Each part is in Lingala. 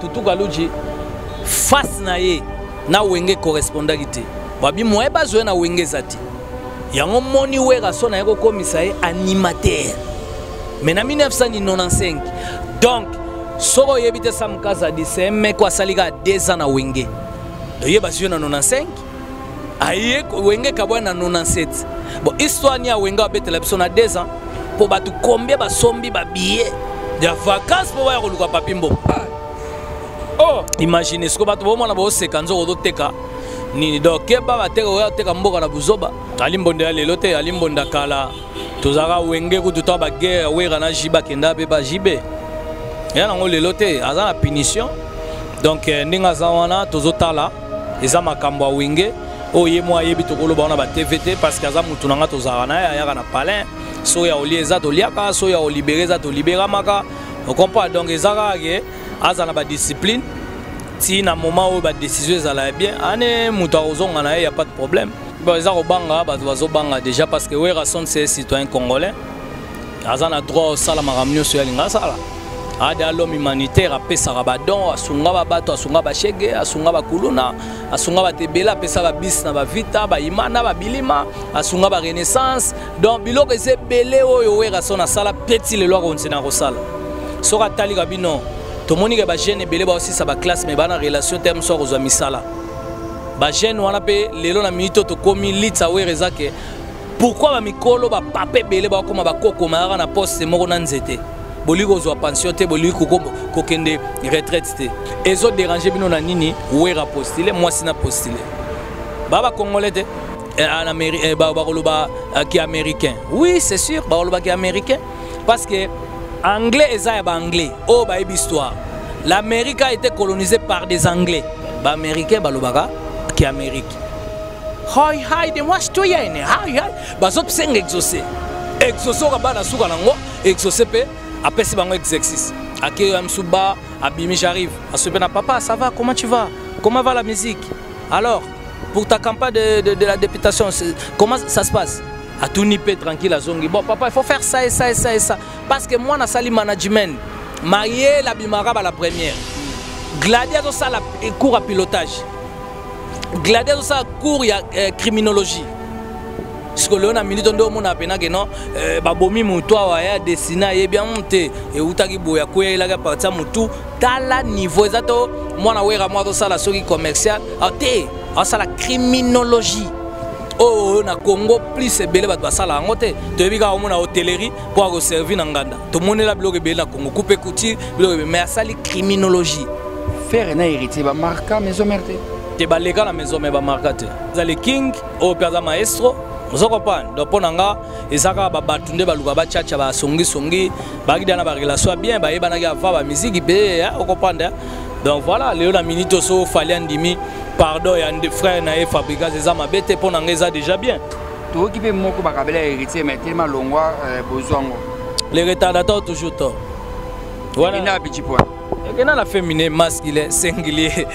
Tutu Galuji face na ye na wenge correspondant babi moye bazwe na wenge zati yango moni wera so na yeko komisa ye animateur mais na 1995 donc soko yebite Samkaza di c'est mec ko salika 2 ans na wenge do ye bazwe na 95 aye wenge kabwa na 97 bon histoire ni ya wenge abetela biso na 2 ans pour batu combien ba sombi ba billet de vacances pour ba koluka papimbo. Oh, imaginez ce que bato bomona bo sekanzo ko teka ni donc keba bateka o teka mboka na buzoba alimbonde ya lelote alimbonda kala tozaka wenge ku tuta ba guerre wera na jiba kenda be ba jibe ya nango lelote aza na punition donc ndinga za wana tozotala eza makambo wenge o ye mo ayebi to koloba na ba TVT parce que aza mutu nanga tozaka na ya na palin so ya olieza to liaka so ya olibereza to libera maka on comprend donc ezaka ke azana ba discipline si na moment où ba décision ezala bien ane mutu ozonga na y a pas de problème bon ezako banga ba zo banga déjà parce que wera son c'est citoyen congolais azana droit au sala makamnyo so yalinga sala ada l'homme humanitaire apesa rabadon asunga ba bato asunga ba shege asunga ba kuluna asunga ba tebela apesa ba bis na ba vita ba imana ba bilima asunga ba renaissance donc biloko ese belé oyo wera son na sala petit le loi kontsena ko sala soka tali kabino to moni ke ba jeune belé ba aussi sa ba classe mais ba na relation terme so ko zo misala ba jeune wana pe lelo na minute to komi litsa wera zake pourquoi ba mikolo ba papé belé ba koma ba kokoma na poste moko na nzete boliko zo pension te boliko ko kende retraite te ezo déranger bino na nini wera postile moi sina postile baba congolais te en Amérique ba koloba qui américain oui c'est sûr ba koloba qui américain parce que anglais eza ba anglais oh ba histoire l'Amérique a été colonisée par des anglais ba américain ba lobaka qui Amérique hi de moi to yene hi bazot senga exaucer ka bana suka nango exaucer pe après c'est un exercice. Aki Amsuba, Abimi j'arrive. Asubena papa, ça va? Comment tu vas? Comment va la musique? Alors, pour ta campagne de la députation, comment ça se passe? À tout nippé tranquille à Zongi. Bon papa, il faut faire ça et ça et ça et ça. Parce que moi, na sali management, marié la bimaraba la première. Gladiateur ça la cours à pilotage. Gladiateur ça cours il y a criminologie. Parce que l'on a mis dans mon appena que non, babomi mutoa wa ya dessiner et bien monter et utaki boya ko ya la partir mutu tala niveau zato moi na wera moi ça la soki commercial ate ça la criminologie oh na Congo plus belé ba sala ngote to bika o mona hôtellerie pour ko servir na nganda to monela bloque belé na Congo couper couture bloque mais ça la criminologie faire na héritier ba marka maison merde te ba lega la maison mais ba marka te za le king au père maestro. Vous comprenez? Donc, pour nous, et ça, bah, batunde, bah, luka, tchatcha, bah, songi, bah, qui dans la relation bien, bah, bah, naga, bah, musique, bah, vous comprenez? Donc, voilà, Léo, la minute, aussi, fallait en dimi, pardon, il y a des frères, naïfs, fabricants, des armes, bête, pour nous, ça déjà bien. Tout qui peut m'occuper, bah, héritier, mais tellement long, besoin. Les retardateurs, toujours tort. Voilà. Il y a un petit point. Il y a la féminine, masculine, singulier.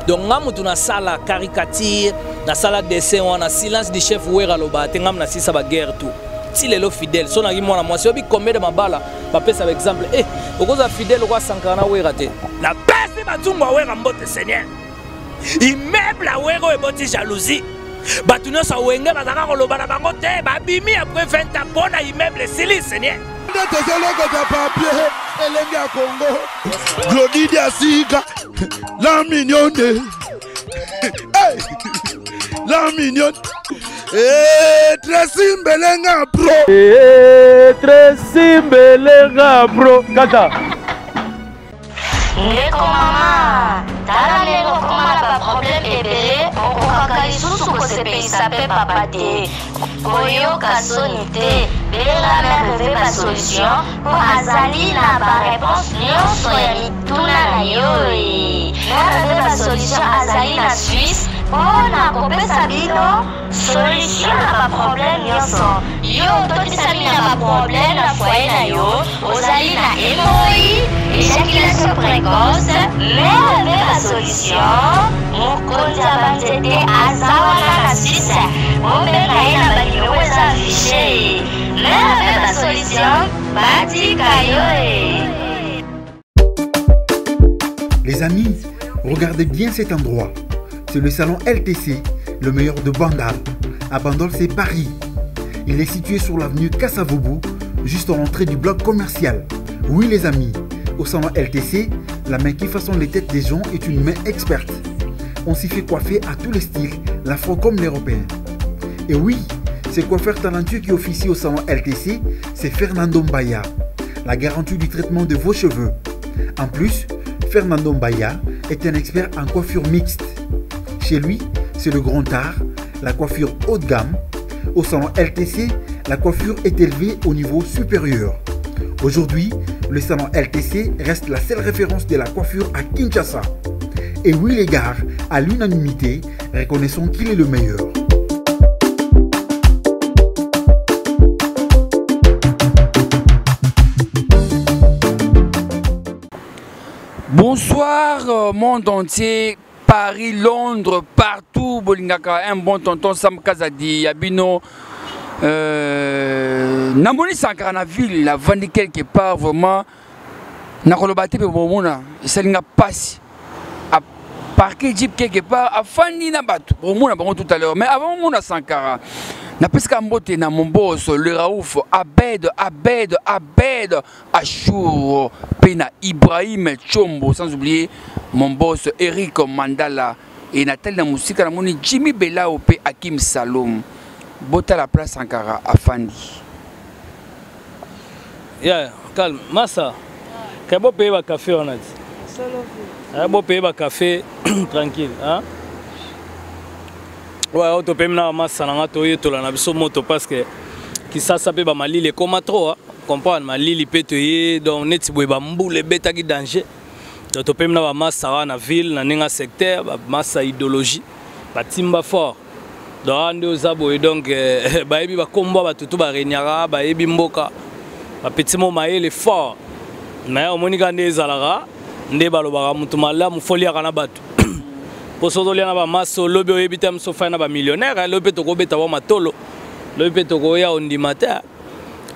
Donc, nous avons sala caricature, na sala dessin, on a silence du chef Wera Loba, tengam na sisa ba guerre tout. Si les fidèles, son ari moi moi, si obi combien de mabala, papa par exemple, okoza fidèle roi Sankara Wera te. La peste batumba Wera mbote Seigneur. Immeuble à Wera et boti jalousie. Batuno sa wenge bazaka ko loba na bango te, ba bimi après 20 ans bona immeuble sili Seigneur. Congo, Glody Diasiga, la mignonne, la mignonne, Tracy Mbelenga Pro, Tracy Mbelenga Pro, Kata. Ndeko mama, tala lelo komala ba problème ebele, okokaka lisusu kosepelisa pe papa te. Koyoka soni te, bela merve ba solution, po azali na ba réponse nyonso ya mituna na yo. Merve ba solution azali na Suisse, pona kopesa bino solution na ba problème nyonso. Yo totisa bino na ba problème na foyer na yo, ozali na hémorroïde, éjaculation précoce, merve ba solution. Mokonzi ya banzete azawana na Suisse, omenga ye na banimero eza affiché. Merve ba solution, batika yo. Les Les amis, regardez bien cet endroit. C'est le salon LTC, le meilleur de Bandal. À Bandal, c'est Paris. Il est situé sur l'avenue Kassavoubou, juste à l'entrée du bloc commercial. Oui les amis, au salon LTC, la main qui façonne les têtes des gens est une main experte. On s'y fait coiffer à tous les styles, l'afro comme l'européen. Et oui, ce coiffeur talentueux qui officie au salon LTC, c'est Fernando Mbaya, la garantie du traitement de vos cheveux. En plus, Fernando Mbaya est un expert en coiffure mixte. Chez lui, c'est le grand art, la coiffure haut de gamme. Au salon LTC, la coiffure est élevée au niveau supérieur. Aujourd'hui, le salon LTC reste la seule référence de la coiffure à Kinshasa. Et oui les gars, à l'unanimité, reconnaissons qu'il est le meilleur. Bonsoir monde entier, Paris, Londres, partout, Bolingaka, un bon tonton Sam Kazadi, Yabino, Namoni Sankara na ville, la vendre quelque part vraiment, Nakolobate pe bomona, Selinga passe, à parquer jeep quelque part, à Fandi na batu, bomona bon tout à l'heure, mais avant Mona Sankara. Na pesca mbote na mon boss, le Raouf, Abed, Achour, Pena Ibrahim Chombo, sans oublier mon boss Eric Mandala et Nathalie la musique na moni Jimmy Bella ou P Hakim Salom. Bota la place Sankara Afandi. Yeah, calme, Massa. Quand vous payez votre café, on a dit. Vous payez votre café tranquille, hein? Ouais, on peut même massa na toye to la na biso moto parce que qui ça peut ba malili comme trop hein comprendre malili peut toye donc net boy ba mboule beta ki danger donc to peut même ba massa na ville na ninga secteur ba massa idéologie ba timba fort donc ande ozabo et donc ba yebi ba kombo ba tutu ba renyara ba yebi mboka ba petit mo maele fort mais au monika ndezalaka nde balobaka mutu malamu folia kana batu pour ce que ba maso lobi oyebita mso fana ba millionnaire lobi to ko beta wa matolo lobi to ko ya ondimata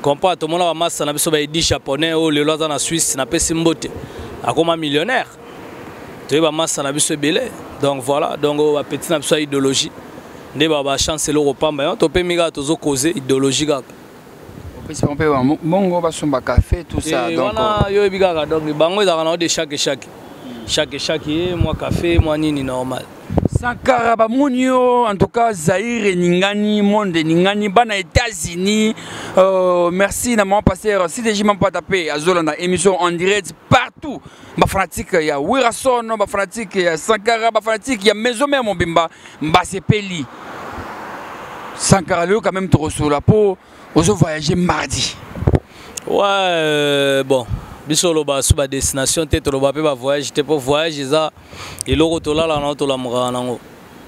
comprend to mona ba masa na biso ba edi japonais o le loza na Suisse na pesi mbote akoma millionnaire to ba masa na biso belé donc voilà donc ba petit na biso idéologie nde ba chance le repamba to pe miga to zo causer idéologie ga on peut mongo ba somba café tout ça donc wana yo biga donc bango za na de chaque moi café moi nini normal Sankara Bamunio en tout cas Zaire Ningani monde Ningani bana États-Unis merci na mon pasteur si déjà m'ont pas tapé à Zolanda émission en direct partout ma fanatique il y a Wirason ma fanatique il y a Sankara ma fanatique il y a maison même mon bimba Mbasepeli Sankara le quand même trop sur la peau on se voyager mardi ouais bon bisolo ba suba destination tete lo ba pe ba voyage te pour voyage za et loko to la na to la mura nango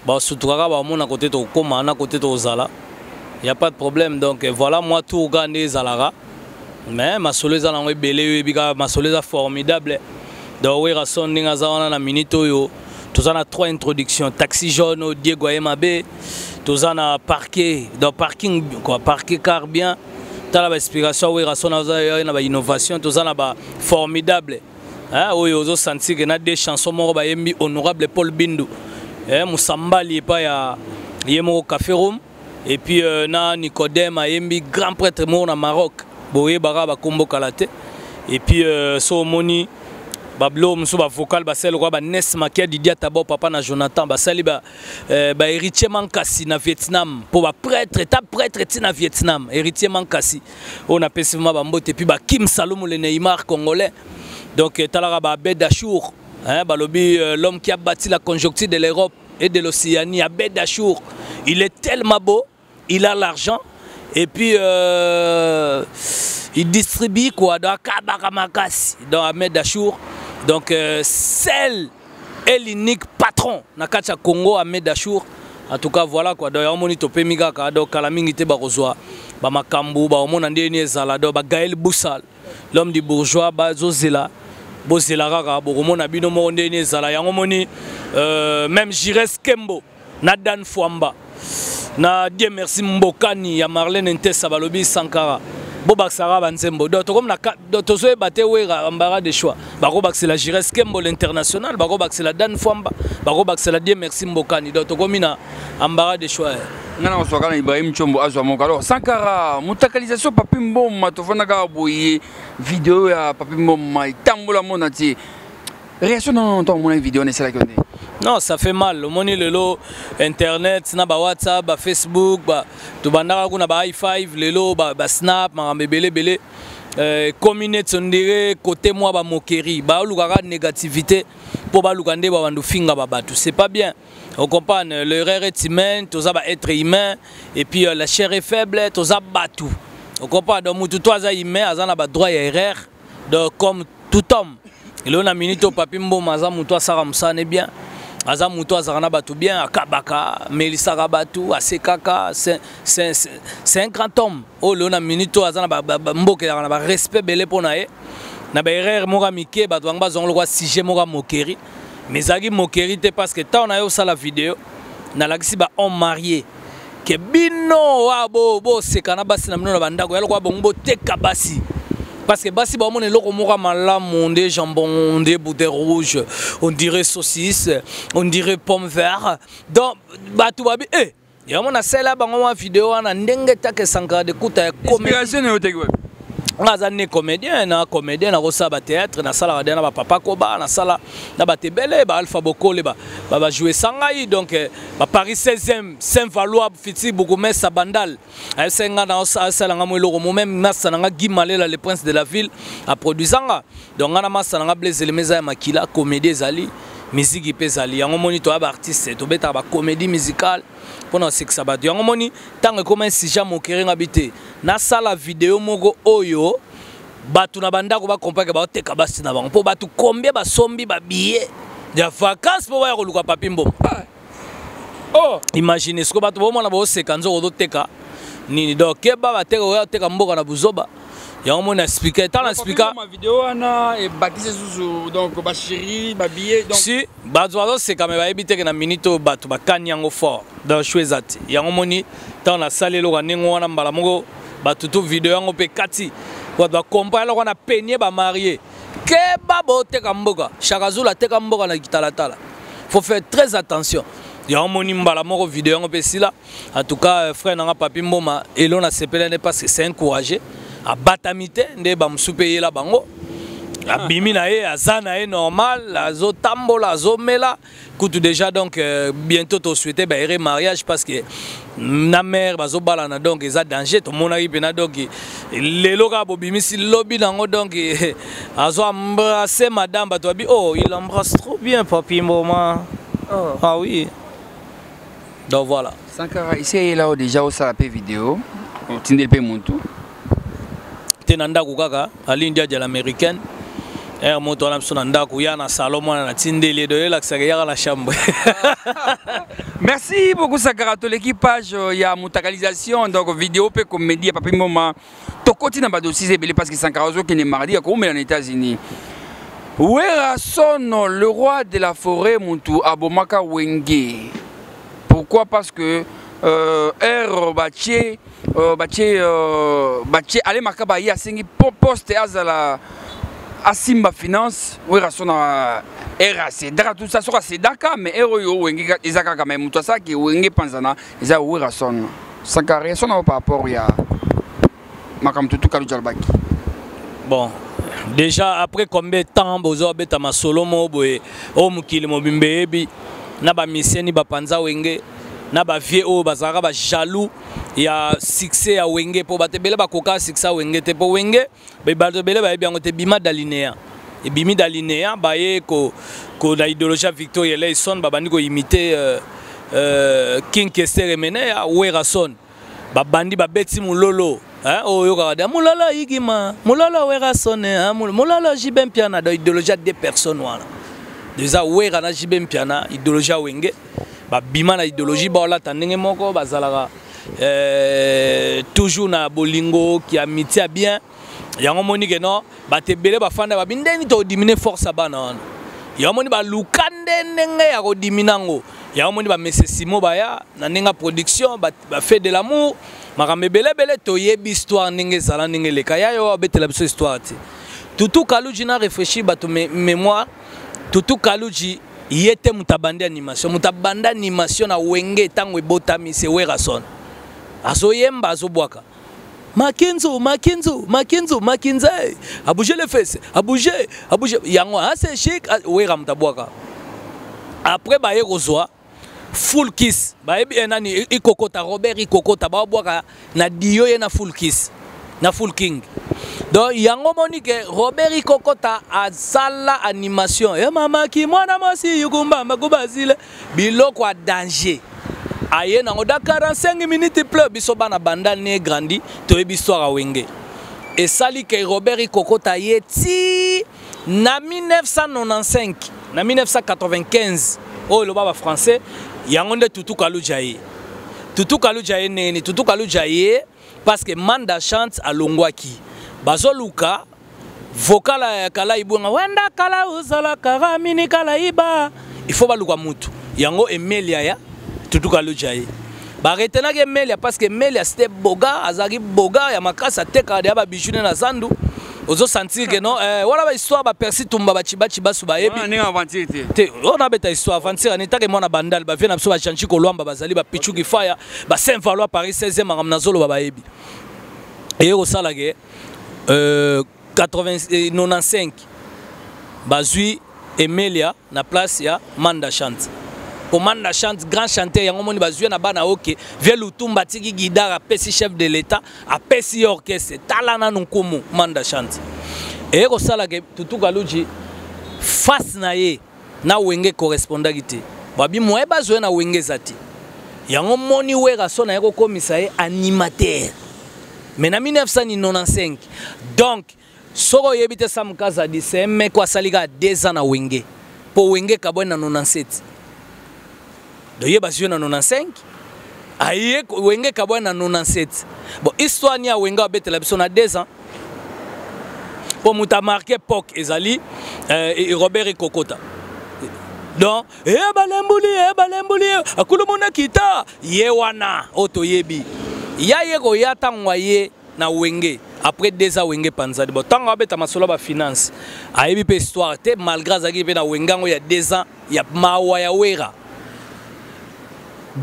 ba sutuka ba mona côté to koma na côté to zala il y a pas de problème donc voilà moi tout gagner zalara mais ma soleza nango belé bika ma soleza formidable donc oui rason ninga za wana na minito yo tozana 3 introductions taxi jaune Diego Mabe tozana parquet dans parking quoi parquet car bien la inspiration oui raison na innovation tout ça na ba formidable hein oui ozo senti que na des chansons mo ba yembi honorable Paul Bindu Moussambali pas ya yemo café room et puis na Nicodème yembi grand prêtre mo na Maroc boye bara ba kombo kalate et puis so moni bablo muso ba vocal ba sel ba Nes Makia Didia Tabo papa na Jonathan ba sali ba héritier Mankasi na Vietnam pour ba prêtre ta prêtre ti na Vietnam héritier Mankasi on a pesivement ba mbote puis ba Kim Salomo le Neymar congolais donc talara ba Abed Achour hein ba lobi l'homme qui a bâti la conjoncture de l'Europe et de l'Océanie Abed Achour il est tellement beau il a l'argent et puis il distribue quoi dans Kabaka Makasi dans Abed Achour. Donc, celle est l'unique patron na kacha Congo Ahmed Achour. En tout cas, voilà quoi. Donc, on to pe miga ka donc kalamingite ba kozwa ba makambu ba omona ndeni ezala do ba Gaël Boussal, l'homme du bourgeois ba zozela bozela kaka bo omona bino mo ndeni ezala yango moni même Jires Kembo na Dan Fwamba na Dieu merci Mbokani ya Marlène Ntessa balobi Sankara bobakisaka banzembo donc tozoyeba te wera embarras de choix bakobakisela Jires Kembo l'international bakobakisela Dan Fwamba bakobakisela Dieu merci Mbokani donc tokomi na embarras de choix ngana osoka na Ibrahim Chombo azwa moko alors Sankara mutakalisation Papi Mboma tofonaka boye vidéo ya Papi Mboma itambola mona ti réaction non ton mon vidéo ne sala konde non ça fait mal le moni lelo internet na ba WhatsApp ba Facebook ba to bandaka kuna ba i5 lelo ba Snap makambe belé communauté on dirait côté moi ba moquerie ba lukaka négativité pour ba lukande ba bandu finga ba batu c'est pas bien. On comprend, l'erreur est humaine, tous va être humain, et puis la chair est faible, tous va battu. On comprend, donc tout toi est humain, azan a droit à erreur, donc comme tout homme. Et là on a minute au papi mbo mazan muto asara musane bien, azan muto azarana batu bien, akabaka, Melissa rabatu, asekaka, c'est un grand homme. Oh là on a minute au azan mbo ke na respect belé pour nae, na ba erreur mora mike batu bangba zonglo kwa sujet mora moquerie. Mais ça moquerie parce que tant on a eu ça la vidéo na la kisi ba homme marié que bino wa bo c'est kana basi na mino na bandako yalo kwa bongo teka basi parce que basi ba mona loko moka malamu ndé jambon ndé bouteille rouge on dirait saucisse on dirait pomme vert donc batu babi ya mona sela bango wa vidéo na ndenge take Sankara de kuta ya inspiration ne oteki Azane comédien na ba théâtre na sala na ba papa koba na sala na ba tebele ba Alpha Bokole ba jouer sangai donc ba Paris 16e Saint-Valois fiti Bougoumès Sabandal a senga na sala nga mwelo mo même massa nga Gimalela le prince de la ville a produisanga donc na massa nga Blaise le meza makila comédie zali musique pezali yango moni to ba artiste to beta ba comédie musicale pendant ce que ça va dire yango moni tant comme un sujet moquerie ngabité na sala vidéo moko oyo batu na bandako ba comprendre ba teka basi na bango po batu combien ba sombi ba billet de vacances po ba koluka Papi Mboma oh imaginez ce que batu bo mona bo sekanzo ko teka nini donc keba ba teka mboka na buzoba yango mona expliquer tant expliquer ma vidéo ana et baptisé sous donc ba chérie ba billet donc si batu c'est quand même ba ebité que na minute batu ba kanyango fort dans choisati yango moni tant na salelo ka nengo wana mbala moko batu to vidéo yango pe kati kwa ba comprendre ko na peigner ba marié ke babo teka mboka Chakazula teka mboka na kitalatala faut faire très attention yango moni mbala moko vidéo yango pe sila en tout cas frère nanga Papi Mboma elona sepelene parce que c'est encouragé a batamite nde ba msupe la bango abimi na ye azana ye normal azo tambola azo mela kutu déjà donc bientôt to souhaiter ba ere mariage parce que na mère bazo balana donc eza danger to mona pena donc lelo ka bobimi si lobby nango donc azo embrasser madame batwabi oh il embrasse trop bien Papi Mboma oh. Ah oui donc voilà Sankara ici là déjà au sala pe vidéo tindel pe muntu tenanda kukaka alindia de l'américaine moto na biso na ndako ya na salon mwana na tindeli de l'accès ya la chambre. Merci beaucoup Sankara to l'équipage ya mutakalisation donc vidéo pe comédie Papi Mboma to continue ba dossier belé parce que Sankara zo qui est mardi à comme aux États-Unis. Wera son le roi de la forêt muntu abomaka wenge. Pourquoi? Parce que Baché allez makaba ya singi poste azala asimba finance wera sona RAC dara tout ça sera c'est daka mais eroyo wenge ezaka kama muto saki wenge panzana eza wera son Sankara sona par rapport ya makam tutu kalu jalbaki. Bon déjà après combien de temps bozo beta ma solo mo boye o mukili mo bimbebi na ba misieni ba panza wenge na ba vie o bazaka ba jaloux ya succès ya wenge po batebele ba koka succès wenge te po wenge be batebele ba biango te bima d'alinéa et bimi d'alinéa ba ye ko na idéologie Victoria Leison ba bandi ko imiter King Kester Emene ya Werason ba bandi ba beti mulolo hein o yo ka da mulolo igima mulolo Werason hein mulolo Jibem Piana de idéologie des personnes wana déjà Wera na Jibem Piana idéologie wenge ba bima na idéologie ba la tandenge moko bazalaka toujours na bolingo qui amitié bien yango moni que non ba tebele ba fanda ba bindeni to diminuer force bana yango moni ba lukande ndenge ya ko diminango yango moni ba mesesimo ba ya na nenga production ba fait de l'amour makambe belebele toyebi histoire ndenge ezala ndenge leka ya yo abetela biso histoire ti Tutu Kaluji na réfléchi bato mémoire Tutu Kaluji yete mutabande animation na wenge tango ebotami se Werason aso yemba aso bwaka Makinzo a bougé les fesses a bougé yango assez chic Wera mutabwaka après ba yerozwa full kiss ba ebi enani ikokota Robert ikokota ba bwaka na dio ye na full kiss na full king donc yango monique Robert ikokota azala animation e mama ki mwana mwasi yukumba makubazile biloko a danger aye nango da 45 minutes pleu biso bana banda ne grandi to e histoire wenge et sali ke Robert ikokota yeti na 1995 na 1995 oh le baba français yango nde Tutu Kaluji aye nene Tutu Kaluji aye parce que Manda chante à Longwaki bazoluka vocal ya kala ibunga wenda kala uzala kara mini kala iba il faut baluka mutu yango Emelia ya Tutu Kaluji aye ba retenaki Emelia parce que Emelia c'était boga azaki boga ya makasa teka ya ba bijune na zandu ozo sentir que non wala ba histoire ba persi tumba ba chibachi basu ba yebi on aventure te on a beta histoire aventure ni take mona bandal ba vient na biso ba chanchi kolwamba bazali ba pichuki fire ba Saint Valois Paris 16e ngam nazolo ba yebi et au salage 95 bazui Emelia na place ya Manda chante pour Manda chante grand chanteur yango moni bazui na bana oke vie lutumba tiki guidara pesi chef de l'état a pesi orchestre talana nkomo Manda chante et au salage Tutu Kaluji face na ye na wenge correspondagité babi moye bazwe na wenge zati yango moni Werason na yeko komisa ye animateur mais en 1995 donc soko yebite Samkaza di c'est mec ko salika 2 ans na wenge po wenge kabwe na 97 do yeba sio na 95 aye wenge kabwe na 97 bon histoire ni a wenge abetela biso na 2 ans po muta marqué pok ezali et Robert Ikokota donc balembuli akulu mona kita ye wana otoyebi ya yeko ya tangwa ye na wenge après 2 ans wenge panzadi bon tanga beta masolo ba finance ayebi pe histoire te malgré zaki pe na wengango ya 2 ans ya mawa ya Wera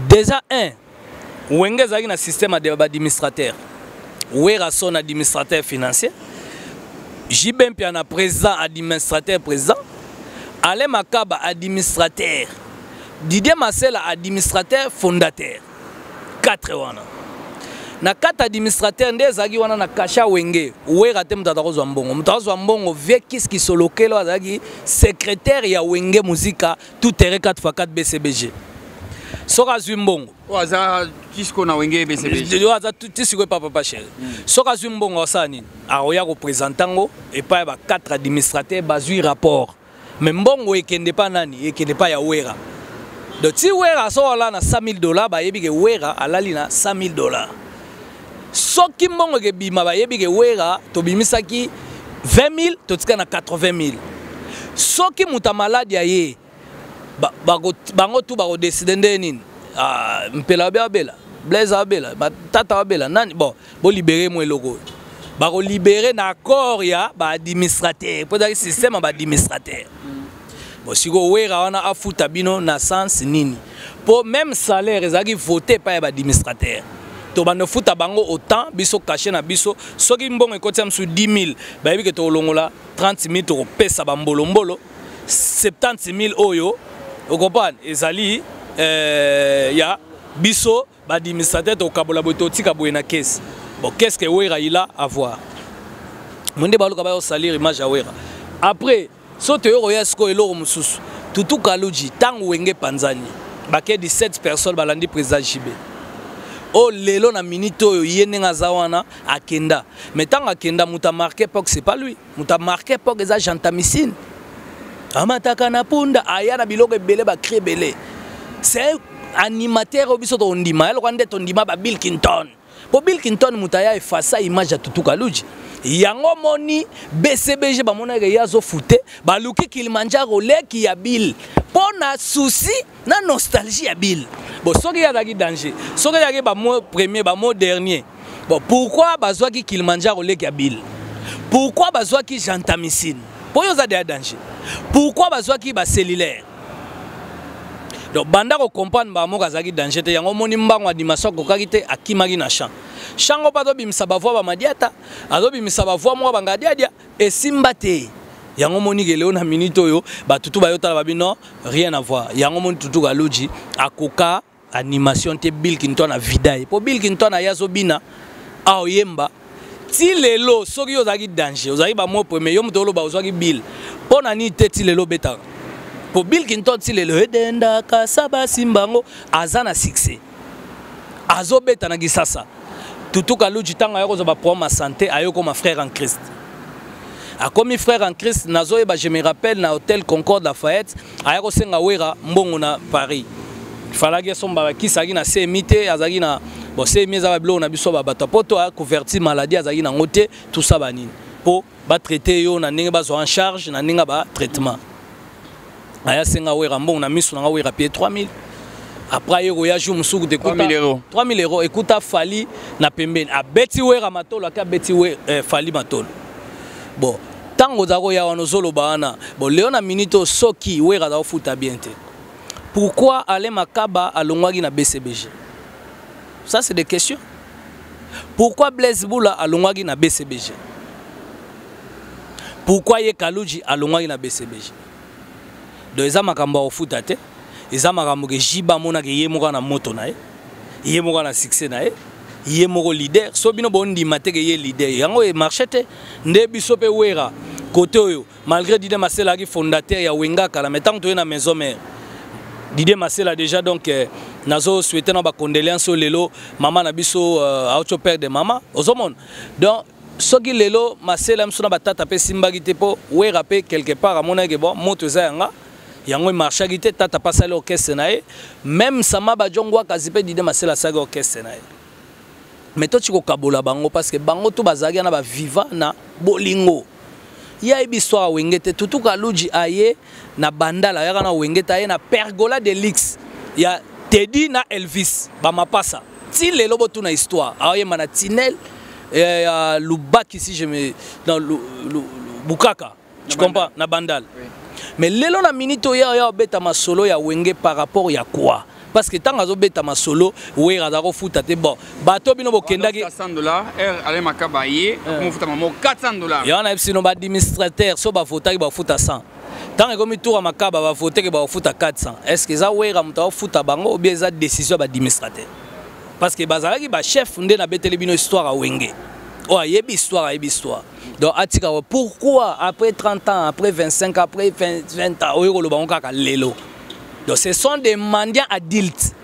déjà wenge zaki na système administrateur Werason administrateur financier Jibempi na président président Ale Makaba administrateur Didier Masela administrateur fondateur 4 wana na 4 administrateur ndezaki wana na kasha wenge Wera te mutakozwa mbongo vie kiski solokelo azaki secrétaire ya wenge muzika tout terrain 4x4 BCBG soka zwimbongo waza kisko na wenge BCBG waza tisiko papa chéri soka zwimbongo sani aroya représentango et pas ba 4 administrateurs bazui rapport mais mbongo ekende pa nani ekende pa ya Wera donc si Wera so ala na $100,000 ba yebi ke Wera alali na $100,000 soki mbongo ke bima ba yebi ke Wera to bimisaki 20,000 to tika na 80,000 soki muta malade ya ye bango tu bako décider nini mpela bela Blaise abela tata abela nani bon bo libérer moi loko bako libérer na accord ya ba administrateur pour dire système ba administrateur bon siko Wera wana afuta bino na sens nini pour même salaire ezaki voter pa ba administrateur to bano futa bango autant biso caché na biso soki mbongo ekoti am su 10,000 ba yebi ke to longola 30,000 to pesa ba mbolo 70,000 oyo vous comprenez ezali ya biso ba administrateur to kabola bototi kaboye na caisse bon qu'est-ce que Wera il a à voir monde ba luka ba salir image ya Wera après sote yo yasko eloro mususu Tutu Kaluji tango wenge panzani bake 17 personnes balandi président JB oh lelo na minute oyo yenenga zawana akenda mais tango akenda muta marqué pas que c'est pas lui muta marqué pas que ça Jantamissine amataka na punda ayana biloko ebele ba créer belé c'est animateur obiso to ndima elo kwande to ndima ba Bill Clinton po Bill Clinton mutaya efasa image ya Tutu Kaluji yango moni BCBG bamona ke yazo fute baluki Kilimanjaro leki ya Bill pona souci na nostalgie ya Bill. Bon soki ya daki danger soki ya ke ba mot premier ba mot dernier. Bon pourquoi bazwaki Kilimanjaro leki ya Bill? Pourquoi bazwaki Gentamicine? Pour yo za de danger. Pourquoi bazwaki ba cellulaire? Donc banda ko comprendre ba mo kazaki danger te yango moni mbango adimaswa ko kakite akimaki na champ. Chango pato bimisa ba voix ba madiata, azo bimisa ba voix mo banga dia et simba te. Yango moni ke leo na minute oyo ba tutu ba yota ba bino rien à voir. Yango moni tutu ga loji akoka animation te Bill Clinton na vidai. Po Bill Clinton na yazo bina a oyemba ti lelo soki yo zaki danger, ozaki ba mo premier yo mutolo ba ozaki Bill. Pona ni te ti lelo beta. Pour Bill Clinton, si le hedenda kasaba simbango azana succès. Azo beta na gisasa. Tutu kaluji tanga yako zoba pour ma santé ayo comme frère en Christ. A comme frère en Christ nazo eba je me rappelle na hôtel Concorde Lafayette ayako senga wera mbongo na Paris. Falaki somba kisaki na CMT azaki na bon CMT za blo na biso ba bato poto a converti maladie azaki na ngote tout ça banini. Po ba traiter yo na ninga ba zo en charge na ninga ba traitement. Aya senga wera mbongo na miso na wera pied 3000. Après il y a jour musuku de 3000 euros. 3000 euros écoute fali na pembeni a beti wera matolo aka beti we fali matolo. Bon, tango zako ya wanozolo baana. Bon, leo na minito soki wera za futa bien te. Pourquoi aller makaba alongwaki na BCBG? Ça c'est des questions. Pourquoi Blaise Boula alongwaki na BCBG? Pourquoi Yekaluji alongwaki na BCBG? Donc eza makambo au futa te. Eza makambo ke jiba mona ke yemoka na moto na ye. Yemoka na succès na ye. Yemoko leader. So bino bondi mate ke ye leader. Yango e marchete nde biso pe wera côté oyo malgré Didé Masela qui fondateur ya Wenga kala mais tant que na maison mère. Didé Masela déjà donc nazo souhaiter na ba condoléances lelo maman na biso auto père de maman ozomon. Donc soki lelo Masela msona batata pe simbaki te po wera pe quelque part à mona ke bon moto za yanga yango marché gite tata passa l'orchestre nae même sama ba jongwa kazipe Didé Masela saga orchestre nae. Mais toi tu ko kabola bango parce que bango to bazaki na ba viva na bolingo. Ya histoire wengete tutu kaluji aye na bandala ya na wengete aye na pergola de Lix. Ya Teddy na Elvis ba mapasa. Ti lelo botu na histoire. Aye mana Tinel Lubaki si je me dans Bukaka. Tu comprends na bandal. Oui. Mais lelo na minito ya beta ma solo ya wenge par rapport ya quoi? Parce que tant azo beta ma solo we radako futa te bon bato bino bokendaki $400 ale makaba ye comme futa mamo $400 ya na sino ba administrateur so ba futa ki ba futa 100 tant comme tour makaba ba futa ki ba futa 400 est-ce que ça we ra muta futa bango ou bien ça décision ba administrateur parce que bazalaki ba chef nde na beteli bino histoire a wenge oh yebi histoire donc atika pourquoi après 30 ans après 25 après 20 ans oyeko lo bango kaka lelo. Donc ce sont des mendiants adultes.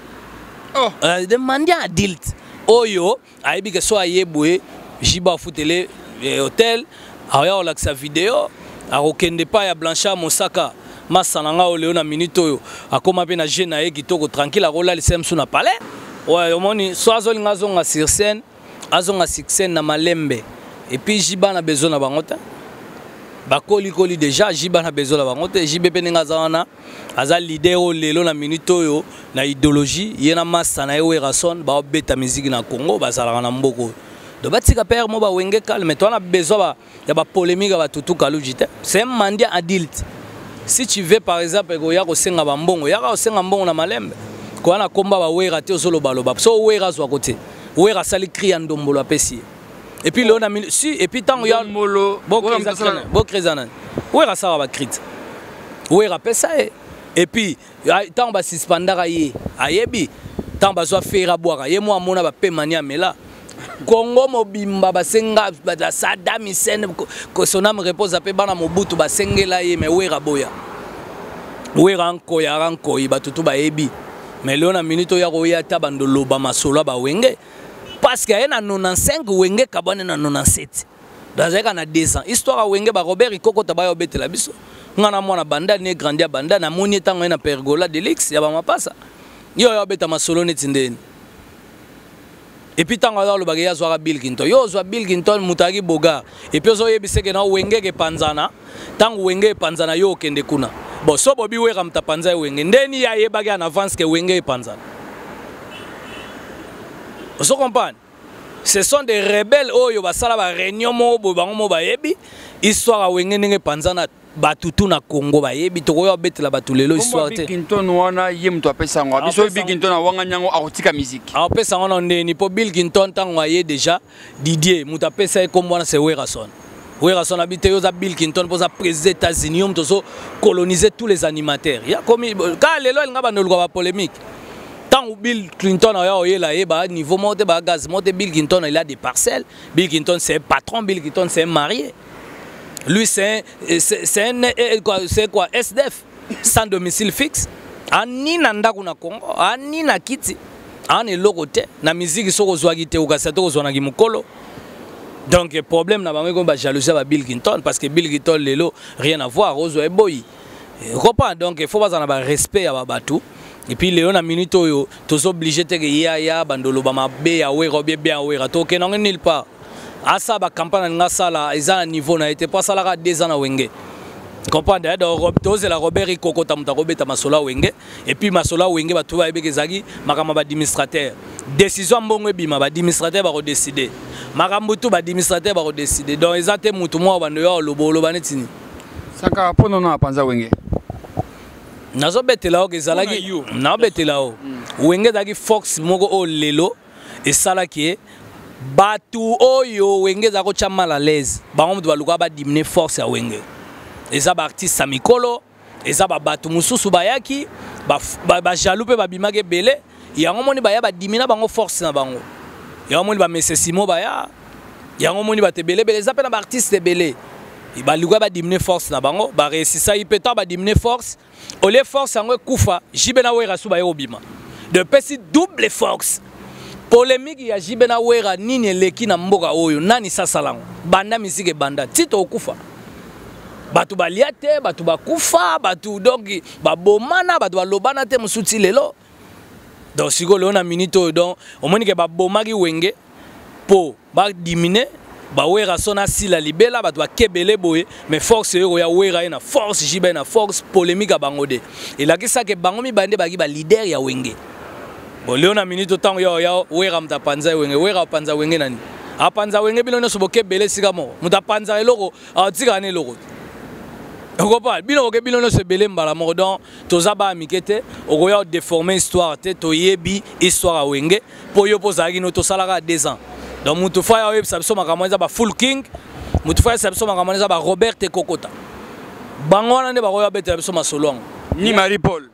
Oh. Des mendiants adultes. Oyo, aibi que soit yeboué, jiba foutele hôtel, aya olak sa vidéo, a okende pa ya Blanchard Mosaka, masananga o leona minito yo, akoma pe na jeune aye kitoko tranquille a rola le semsu na palais. Ouais, omoni soit zolinga zonga sur scène, azonga sur scène na malembe. Et puis jiba na besoin na bangota. Bakoli koli déjà jiba na besoin la bangote JBP nenga zana aza leader o lelo na minito yo na idéologie yena massa na ewe rason ba beta musique na Congo bazala na mboko do batika père mo ba wenge calme mais toi na besoin ya ba polémique ba tutu kalujite c'est un mendiant adulte. Si tu veux par exemple go ya ko senga ba mbongo ya ko senga mbongo na malembe ko na komba ba wera te solo baloba so wera zo côté wera sali cri ndombolo apesi. Et puis là on a mis si et puis tant il y a molo bon crézana ouais ça va crit ouais rappelle ça et puis tant ba suspendara yé ayebi tant ba zo faire boire yé moi mona ba pe mania mela Congo mobimba ba senga ba Saddam Hussein ko sonam repose pe bana mobutu ba sengela yé mais ouais raboya ouais ranko ya ranko ba tutu ba yebi mais là on a minute ya roya tabando loba masolo ba wenge. Parce qu'il y a 95 wenge kabane na 97. Dans un 200. Histoire à wenge ba Robert Ikoko tabayo bete la biso. Ngana mwana banda ne grandia banda na moni tango na pergola de Lix ya ba mapasa. Yo yo beta masolo netindeni. Et puis tant que le bagage soit Bill Clinton, yo soit Bill Clinton mutagi boga. Et puis zo yebi seke na wenge ke panzana, tant wenge panzana yo kende kuna. Bon so bobi we ramta panza wenge. Ndeni ya ye bagage en avance ke wenge panzana. Vous comprenez? Ce sont des rebelles oyo basala ba réunion mo bango mo ba yebi histoire a wenge ndenge panzana batutu na Congo ba yebi to ko betela batulelo histoire te. Bill Clinton wana yem to apesa ngo. Biso Bill Clinton awanga nyango akotika musique. Apesa ngo ndeni po Bill Clinton tango aye déjà Didier mutapesa e comme wana c'est Werason. Werason habite yo za Bill Clinton pour ça président États-Unis on to coloniser tous les animateurs. Ya comme quand lelo el ngaba ndoluka ba polémique. Tant que Bill Clinton a niveau monté, gaz monté, Bill Clinton il a des parcelles. Bill Clinton c'est un patron, Bill Clinton c'est un marié. Lui c'est quoi SDF, sans domicile fixe. Ani nanda kuna Congo, ani na kiti, ani logote, na musique soko zoagite ou kasato zonagi mukolo. Donc le problème na bango comme jalousie à Bill Clinton parce que Bill Clinton lelo rien à voir aux boy. Comprends donc il faut pas en avoir respect à Babatou. Et puis Léon a minute yo tous obligés de ya bandolo bama be ya we robie bien we rato ke non nil pas asa ba campagne nga sala eza niveau na été pas sala ka 2 ans na wenge comprendre donc tous la Robert Ikoko tamuta robeta masola wenge et puis masola wenge ba tuba ebeke zaki makama ba administrateur décision mbongo ebima ba administrateur ba décider makambo tout ba administrateur ba décider donc ezate mutu mo bando yo lobolo banetini saka pono na panza wenge nazo betela o kezalaki na betela o wenge daki fox moko o lelo et salaki batu oyo wenge zako chama la l'aise bango mutu baluka ba diminuer force ya wenge eza ba artiste samikolo eza ba batu mususu bayaki ba jaloux pe ba bimake belé yango moni baya ba diminuer bango force na bango yango moni ba mesesimo baya yango moni ba tebele belé eza pe na ba artiste belé ba luka ba diminuer force na bango ba réussissa ipeta ba diminuer force au lieu force yango kufa jibena wera suba yo bima de pesi double force polémique ya jibena wera nini eleki na mboka oyo nani sasalango banda misike banda tito okufa batu baliate batu bakufa batu donc babomana batu balobana te musuti lelo donc siko leo na minute donc omoni ke babomaki wenge po ba diminuer ba wera sona sila libela ba doit kebele boye mais force yo ya wera na force jiba na force polémique a bangode et la kisa ke bango mi bande ba leader ya wenge bon leo na minute temps yo wera mta panza wenge wera panza wenge nani a panza wenge bilo no sobo kebele sika mo muta panza eloko a tika ne loko oko pa bilo ke bilo no se belé mbala mo donc toza ba mikete oko ya déformer histoire te to yebi histoire a wenge po yo pozaki no to salaka 2 ans. Donc Moutoufa web sabso makamaniza ba full king Moutoufa sabso makamaniza ba Robert Kokota bangwana ne ba roya bete sabso masolong ni Marie Paul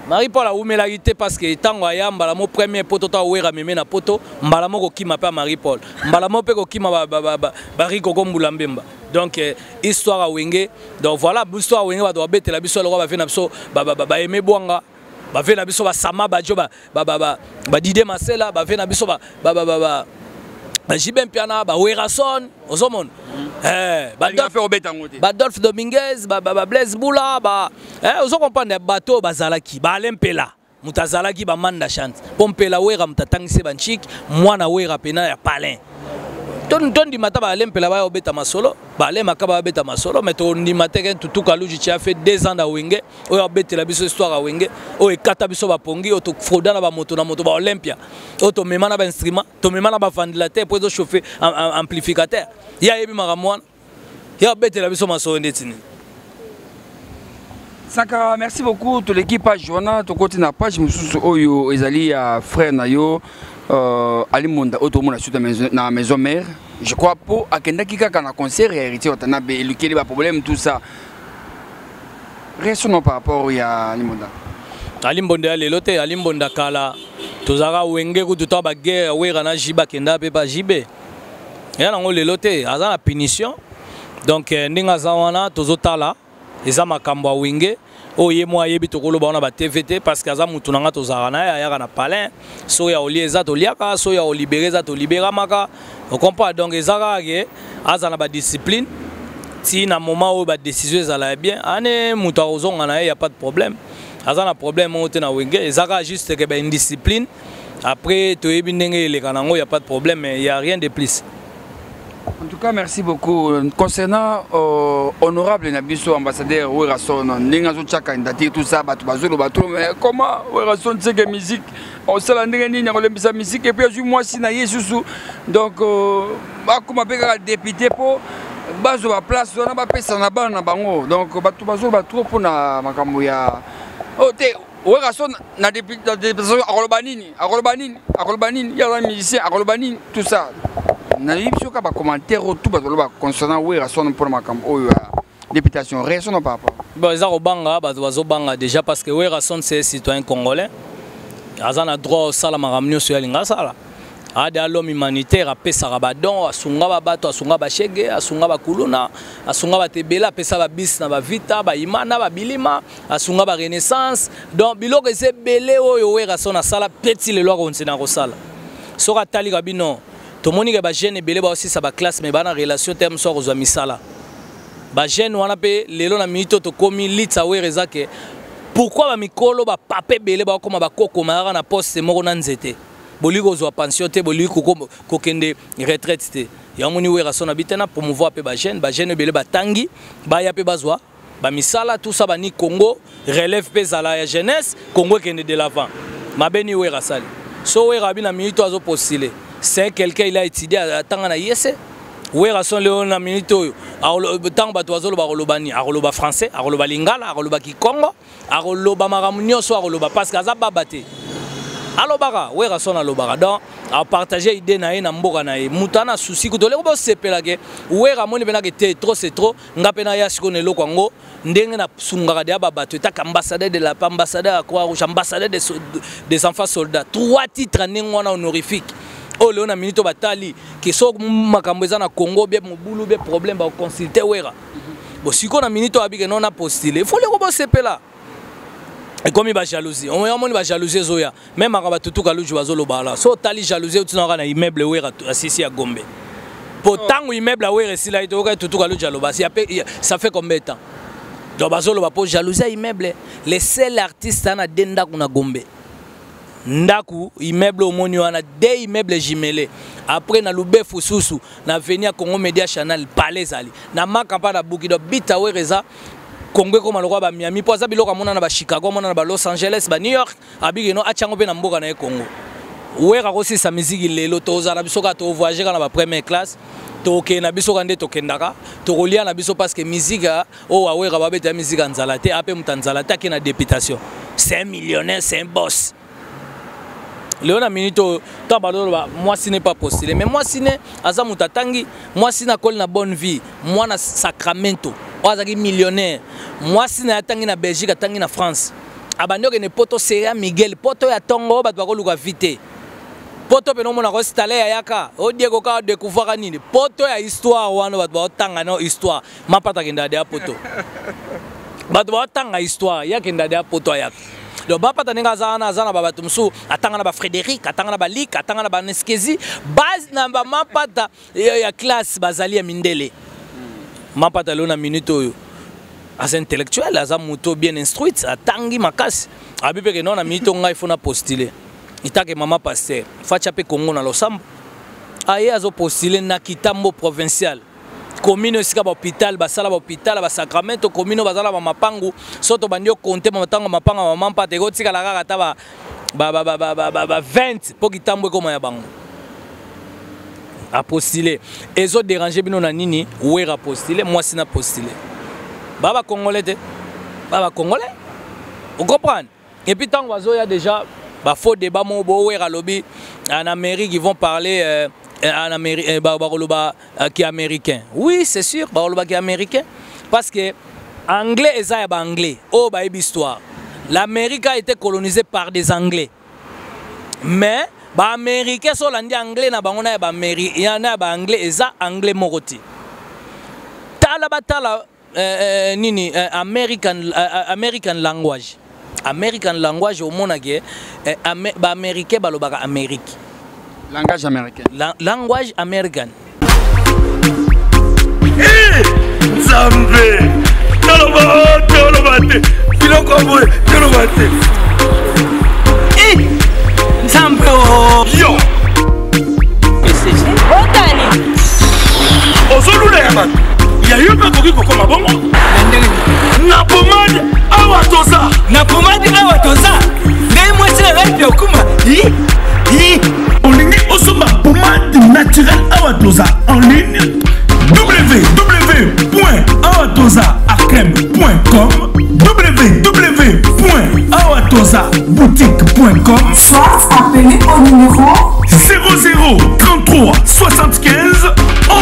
Marie Paul a oumelagité parce que tango ayamba la mo premier poto ta wera meme na poto mbala moko kima pa Marie Paul mbala mo pe ko kima ba Riko Kombula Mbemba donc histoire a wenge donc voilà histoire wenge ba doit bete la biso le roi ba fait na biso ba aimer bwanga ba fait na biso ba sama ba jo ba Didé Masela ba fait na biso ba Jibem Piana ba Werason ozomon ba Dolph Dominguez ba Blaise Boula ba ozo comprendre bato bazalaki ba Alempela mutazalaki ba manda chante pompela wera mutatangise banchik mwana wera pena ya palin ton di mata ba Alempela ba obeta masolo ba le makaba beta masolo mais ton di mateke tutuka luji tu a fait 2 ans da wenge o obeta la biso histoire a wenge o ekata biso ba pongi o to froda na ba moto ba Olympia o to mema na ba instrument to mema na ba ventilateur pour to chauffer amplificateur ya yebi makamwana ya obeta la biso masolo ndetini. Saka, merci beaucoup toute l'équipe à Joana to côté na page mususu oyo ezali ya frère nayo Ali Monda otomona suite na maison mère je crois pour akenda kika na concert et héritier otana be lequel ba problème tout ça réaction par rapport ya Ali Monda Ali Monda lelote Ali Monda kala tozaka wenge ku tuta ba guerre wera na jiba kenda pe ba jibe ya nango lelote aza na punition donc ndinga zawana tozotala eza makambo wenge oye moi yebi tokolo ba na ba TVT parce que aza mutu nanga tozaka na ya na palin so ya olieza to liaka so ya olibereza to libera maka on comprend donc ezaka ke aza na ba discipline si na moment où ba décision ezala bien ane mutu ozonga na ya pas de problème aza na problème ote na wenge ezaka juste que ba indiscipline Après, tu es bien, il n'y a pas de problème, mais il n'y a rien de plus. En tout cas, merci beaucoup. Concernant honorable Nabiso, ambassadeur Werason, Nengazo Tchaka, tout ça, mais comment Werason sait que musique, on sait la musique, et puis moi, si na Yesusu, donc, comment on député pour bazo la place, on a pas fait ça na bango, donc, bazo ba trop pour na makamouya. Oh, Werason na député, Arolobanini, il y a des musiciens, Arolobanini, tout ça. Je commentaire tout concernant Werason pour ma députation. Réaction par rapport. Bon, déjà parce que Werason c'est citoyen congolais. Il a droit au salaire ramio sur la sala. A de l'homme humanitaire, a pesa rabadon, a sunga bato, a sunga bashege, a sunga bakuluna, a sunga batebela, pesa ba bis na ba vita, ba imana, ba bilima, a sunga ba renaissance. Donc biloko c'est belé oyo Werason na sala petit le loi on na sala. Sora tali rabino. Tout le monde est jeune et aussi sa classe mais bana relation terme so aux misala. Ba jeune wana pe lelo na minute to komi litsa wereza ke pourquoi ba mikolo ba papé belé ba koma ba koko mara na poste moko na nzete. Boliko zo pension te boliko ko kende retraite te. Ya moni Werason habitena promouvoir pe ba jeune belé ba tangi ba ya pe bazwa ba misala tout ça ba ni Congo relève pe zala ya jeunesse Congo kende de l'avant. Ma beni Werasali. So Werabi na minute azo postuler. C'est quelqu'un il a étudié à Tangana Yese. Werason Léon Minito, Tang Batoizo, Barolobani, Aroloba français, Aroloba Lingala, Aroloba Kikongo, Aroloba Maramunio, soit Aroloba Pascaza Babate. Alobara, Werason Alobara. Donc, à partager l'idée na mboka na e mutana souci ko tole ko sepela ke Weramoni benaka te trop c'est trop ngapena ya sikone lo kwango ndenge na sungaka de babato ta ambassadeur de la ambassadeur à Croix-Rouge, ambassadeur des enfants soldats, 3 titres nengwana honorifique. Oh Léon Minito Batali qui sont makamboza na Congo bien mobulu bien problème ba consulter Wera. Bon si qu'on a Minito abi que non a postulé, faut le ko sepela. Et comme il va jalousie, on va jalousie zoya. Même à tout ka luju bazolo bala. So tali jalousie tu na immeuble Wera assisi à Gombe. Pourtant immeuble à Wera si là il doit tout ka luju aloba. Ça fait combien de temps? Donc bazolo ba pour jalousie immeuble. Les seuls artistes na denda kuna Gombe. Ndaku immeuble au moni wana des immeubles jumelés après na lube fususu na venir Congo Media Channel palais ali na makamba na bukido bita wereza Congo ko maloko ba Miami poza biloko mona na ba Chicago mona na ba Los Angeles ba New York abigeno achango pe na mboka na Congo wera ko sa musique lelo toza na biso ka to voyager na ba première classe to ke na biso kande to kendaka to rolia na biso parce que musique o wera ba beta musique nzala te ape mutanzala ta ke na députation c'est un millionnaire c'est un boss. Léon Minito, moi si n'est pas postulé, mais moi si n'est Azamuta Tangi, moi si n'a na bonne vie, moi na Sacramento, moi si millionnaire, moi si n'a tangi na Belgique, tangi na France. Abandon que ne poto seria Miguel, poto ya tongo ba ko luka vite. Poto pe no mona ko installer ayaka, o Diego ka découvrir nini. Poto ya histoire wana ba tanga no histoire, ma pata kenda de poto. Ba tanga histoire, ya kenda de poto ayaka. Le bas patanenga zana baba tumsu atanga na ba Frédéric atanga na ba Lik atanga na ba Neskezi base na ba mapata ya classe bazali ya mindele mapata lona minute oyo as intellectuel as muto bien instruit atangi makasi abipe ke non na minute ngai fona postuler itake mama pasteur facha pe Congo na losambo aye azo postuler na Kitambo provincial commune sika ba hôpital basala ba hôpital ba Sacramento commune bazala ba mapangu soto bandio compter matango mapanga mama mpate ko tika la kaka ta ba 20 po Kitambo ko ya bango a postuler ezo déranger bino na nini Wera postuler moi sina postuler baba congolais te baba congolais vous comprenez et puis tant oiseau il y a déjà ba faux débat mo bo Wera lobby en Amérique ils vont parler en Amérique, qui est américain. Oui, c'est sûr, qui est américain. Parce que anglais et ça anglais. Oh, bah, histoire. L'Amérique a été colonisée par des Anglais. Mais, bah, américains sont les anglais, il y en a anglais et ça anglais moroti. Tala nini American language. American language au monde bah américain balobaka Amérique. Langage américain. Language américain. Zambe. Nzambe yo Otani ozolula ya bato ya yo mpe koki kokoma bongo na pomade awa toza na pomade awa toza ngai mwasi na ngai okuma olingi osomba pomade naturelle awa toza en ligne www.awatozaacrème.com www.awatozaboutique.com Soit appelé au numéro 00 33 75 11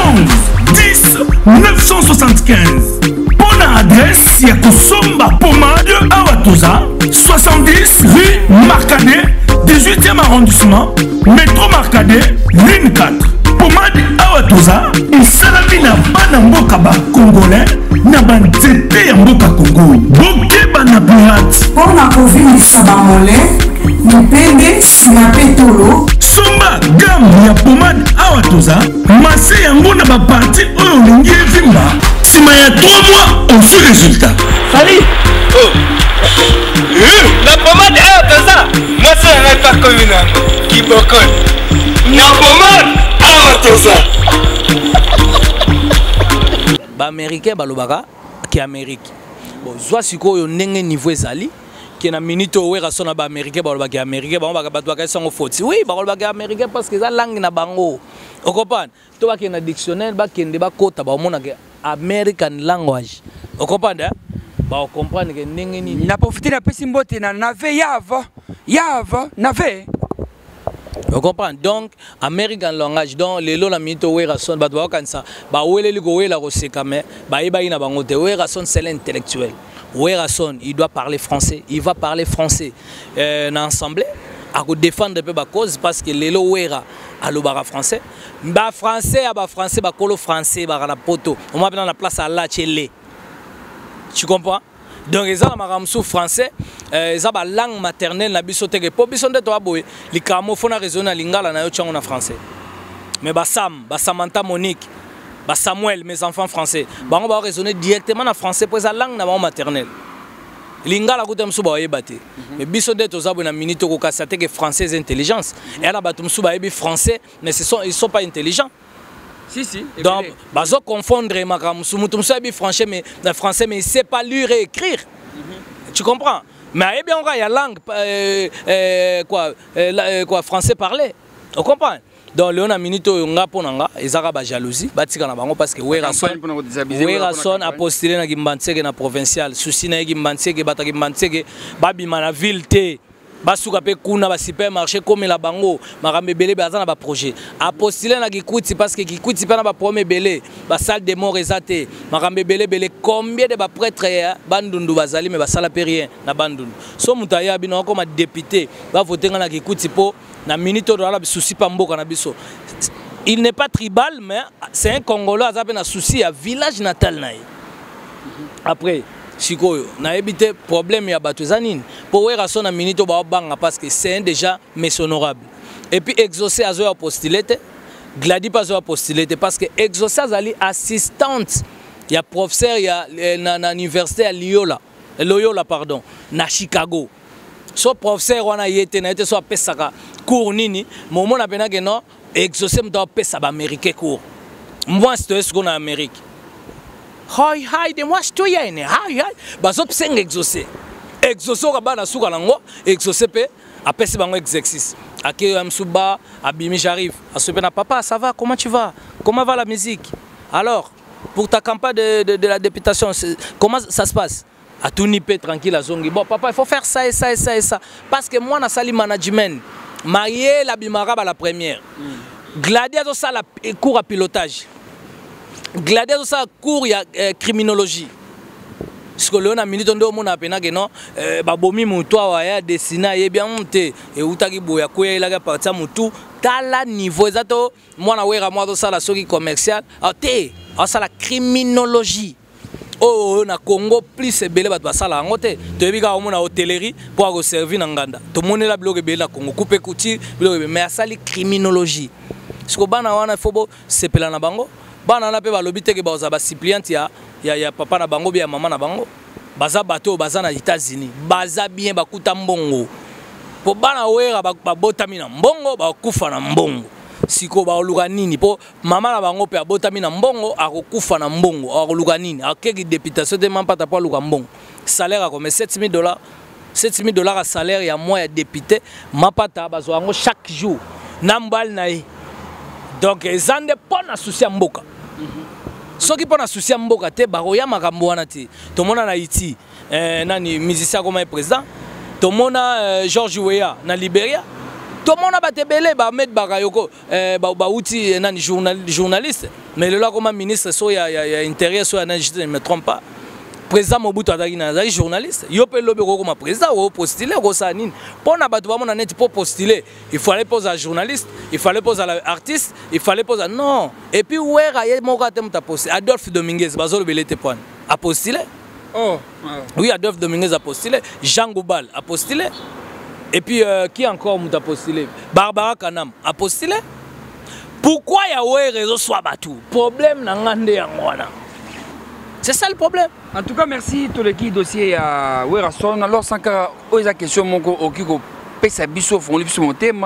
10 975. Bonne adresse, il y a Kosomba Pomade Awatoza, 70 rue Marcadet, 18e arrondissement, métro Marcadet, ligne 4. Pomade Awatoza, et salami na bana mboka ba congolais, na ban tete ya mboka Congo. Boke bana pirate. pour la COVID Sabamole, Nipende, Sinapetolo. Somba gamme ya pomade Awatoza, masse yango na ba parti oyo lingi evimba. Sima ya 3 mois, on suit résultat. Salut la pomade Awatoza moi c'est un pas communal qui bokon na pomade Awatoza ba américain balobaka ki Amérique bon zwa sikoyo ndenge niveau ezali ki na minute owera sona ba américain balobaka américain ba baka bato baka sango foti oui balobaka américain parce que za langue na bango o comprendre to ba na dictionnaire ba kende ba kota ba mona ke American language o comprendre ba comprendre que ndenge ni na profiter na pesi mbote na nave yava nave. Vous comprenez? Donc, American langage, donc, les lois la minute où ils sont, bah, doit comme ça, bah, où les ligo, où la rosécame, bah, il va y avoir un autre, où ils sont, c'est l'intellectuel. Où ils sont, il doit parler français, il va parler français. Ensemble, à défendre un peu la cause, parce que les lois où ils à l'obara français, bah, français, bah, français, bah, colo français, bah, la poto, on va dans la place à la télé. Tu comprends? Donc ils ont un français, ils ont la langue maternelle na biso teke po biso ndeto aboye likamo fona raisonner lingala na yo tchango na français. Mais Samantha Monique, Samuel mes enfants français, bango ba raisonner directement na français pour sa langue na maternelle. Lingala kutem suba oyebate. Mais biso ndeto zabo na minute ko kasate que français intelligence. Et là batum suba yebi français mais ils sont pas intelligents. Si. Donc, bazo confondre makamusu mutum sabi français mais il sait pas lire et écrire. Tu comprends? Mais bien on a la langue français parlé. On comprend? Donc le on a minute on a ponanga ezaka ba jalousie batika na bango parce que Werason a postulé na Gimbantseke na provincial souci na Gimbantseke bataki Gimbantseke babima na ville te. Basuka pe kuna ba supermarché comme la bango makambe belé baza na ba projet a postuler na Kikuti parce que Kikuti pa na ba premier belé ba salle de mort ezate makambe belé combien de ba prêtre bandundu bazali mais ba sala pe rien na bandundu so mutaya bino comme député va voter na Kikuti po na minute do la souci pa mboka na biso. Il n'est pas tribal mais c'est un Congolais azape na souci à village natal naï. Après sikoyo na éviter problème ya bato zanine pour werason na minute ba banga parce que c'est déjà honorable et puis exaucer azo postulete gladi pas azo postulete parce que exaucer azali assistante ya professeur ya na université à Loyola pardon na Chicago so professeur wana yete na yete so pesaka cours nini moment na pena que non exaucer mto pesa ba américain cours moi c'est ce qu'on a Amérique. Hi, de moi je te yene. Hi. Bazop seng exaucer. Exaucer ka bana suka nango, exaucer pe apesi bango exercice. Ake amsuba, abimi j'arrive. Asopena papa, ça va? Comment tu vas? Comment va la musique? Alors, pour ta campagne de la députation, comment ça se passe? A tout nippé tranquille à zongi. Bon papa, il faut faire ça et ça et ça et ça parce que moi na sali management. Marié la bimara la première. Gladiateur ça la cours à pilotage. Gladiateur ça cours ya criminologie. Parce que l'on a minute on doit a pena que non babomi mutoa wa ya dessiner et bien monter et utaki boya ko ya la partir mutu tala niveau exacto moi na wera moi ça la soki commercial te ça la criminologie. Oh na Congo plus belé bato basala ngote to bika omona hôtellerie pour go servir na nganda to monela bloque belé na Congo couper couture mais ça la criminologie. Parce que bana wana fobo sepela na bango bana na pe balobi te ke baza ba suppliante ya papa na bango bien maman na bango baza bato baza na États-Unis baza bien bakuta mbongo po bana wera babotami na mbongo bakufa na mbongo siko baoluka nini po mama na bango pe abotami na mbongo akokufa na mbongo akoluka nini akeki députation te mampata po aluka mbongo salaire comme $7,000 $7,000 à salaire ya mois ya député mapata bazwa ngo chaque jour na mbal na ye donc ezande pona souci ya mboka soki pona souci ya mboka te baroya makambo wana te tomona na iti nani musicien comme président tomona George Weah na Liberia tomona batebele ba met bakayoko ba uti nani journaliste mais le là comme ministre so ya intérieur so na je ne me trompe pas président Mobutu azaki na journaliste yo pe lobe ko comme président o postuler ko sa nini pona batu ba mona net pour postuler il fallait poser à journaliste il fallait poser à artiste il fallait poser non et puis wera ye moko atem ta poster Adolphe Dominguez bazolo belete point a postuler. Oh, oui, Adolphe Dominguez a postulé, Jean Goubal a postulé, et puis qui encore m'a postulé? Barbara Kanam a postulé. Pourquoi il y a un réseau soit battu? Problème n'a rien. C'est ça le problème. En tout cas, merci tout le qui dossier à Werason. Alors, sans que la question mon ko pesa biso font livre sur mon thème.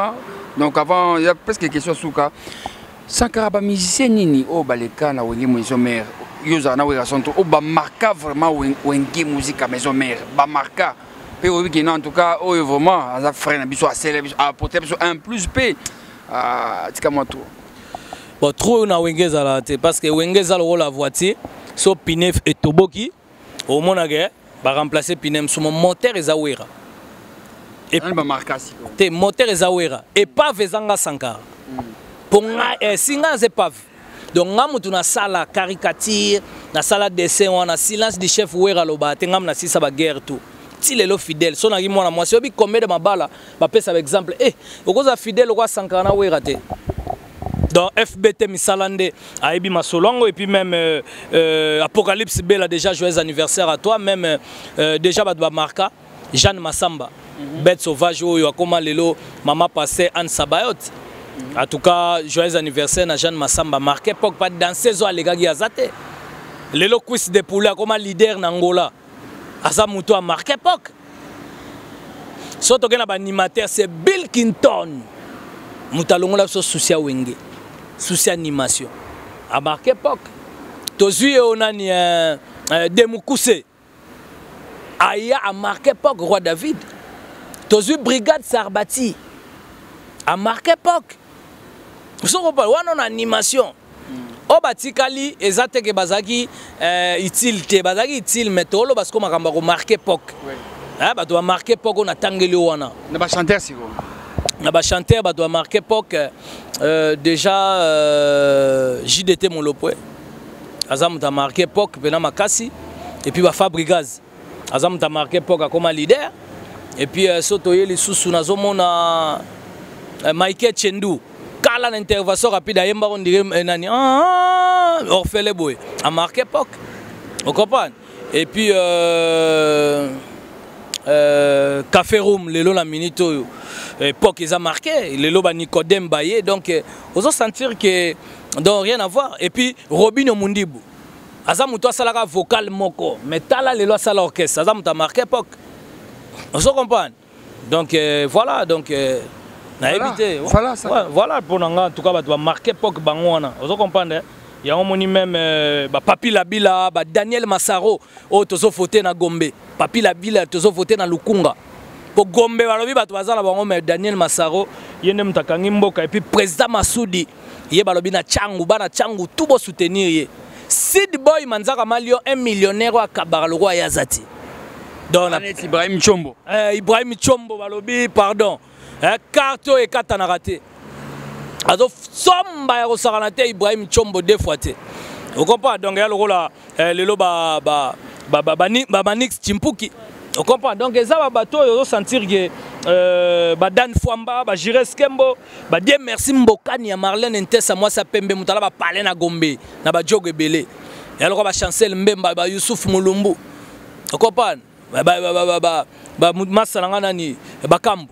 Donc avant, il y a presque des questions sous cas. Sans que ba musicien nini oh baleka na wengi maison mère. Yoza na Werason to ba marka vraiment wengi musique à maison mère. Ba marka. Pe oui qui en tout cas oh vraiment ça frère na biso à célébrer à porter biso 1 plus P. Tika moi tout. Bon trop na wengeza la parce que wengeza le rôle la voiture so pinef et toboki au monage va remplacer pinem sur mon moteur ezawera. Et ba marka si. Te moteur ezawera et pas vezanga sankara. Pour singa c'est pas donc ngamutu na sala caricature na sala dessin wana silence du chef wera loba te ngam na sisa ba guerre tout ti lelo fidèle so na mwana mwasi obi combien de mabala ba pesa exemple okoza fidèle kwa sankara na wera te donc FBT misalande aibi masolongo et puis même Apocalypse Bella déjà joyeux anniversaire à toi même déjà ba marka Jeanne Massamba bête sauvage oyo akoma lelo mama passé Anne Sabayot. En tout cas, joyeux anniversaire à Jeanne Massamba. Marqué pour pas danser zo alegagi azate. Lelo quiz de poula comme leader n'Angola. Asa muto a marqué pok. Soto gena ba animateur c'est Bill Clinton. Mutalongola so souci wenge. Souci animation. A marqué pok. Tozui onani Demukuse. Aya a marqué pok roi David. Tozui brigade Sarbati. A marqué pok. Vous avez une animation. Au batikali, ezate ke bazaki utile te bazaki utile mais tolo parce qu'on m'a marqué pok. Ah bah doit marquer pok on a tangeli wana. Na ba chanteur si vous. Na ba chanteur bah doit marquer pok déjà JDT Molopwe. Azam ta marqué pok pena makasi et puis ba Fabrigaz. Azam ta marqué pok comme leader et puis sotoye li susu na zomona Michael Chendou. Kala l'intervention rapide à Yemba on dirait nani orphelin boy a marqué époque on comprend et puis Café Room lelo la minute époque ils a marqué lelo ba Nicodème Baye donc on se sentir que donc rien à voir et puis Robin Mundibu azamu toi salaka vocal moko mais tala lelo sala orchestre azamu ta marqué époque on se comprend donc voilà donc voilà, voilà pour nous en tout cas va marquer pok bangwana vous comprenez il y a un moni même Papi Labila Daniel Massaro oh tozo voter na Gombe Papi Labila tozo voter na Lukunga pour Gombe balobi ba bazala bango mais Daniel Massaro yene mtakangi mboka et puis président Masudi ye balobi na Changu bana Changu tout bo soutenir ye Sid Boy Manzaka Malio un millionnaire wa Kabara roi Yazati donc Ibrahim Chombo Ibrahim Chombo balobi pardon carton et katanarate azo somba ya kosakanate Ibrahim Chombo deux fois te vous comprenez donc il y a le rôle lelo ba Nix Chimpuki vous comprenez donc ça va bateau yo sentir que ba Dan Fwamba ba Jires Kembo ba Dieu merci Mbokani ya Marlène Ntessa moi ça pembe mutala ba parler na Gombe na ba Jogo Ebele il y a le ba Chancel Mbemba ba Youssouf Mulumbu vous comprenez ba Masalanga nani ba Kambo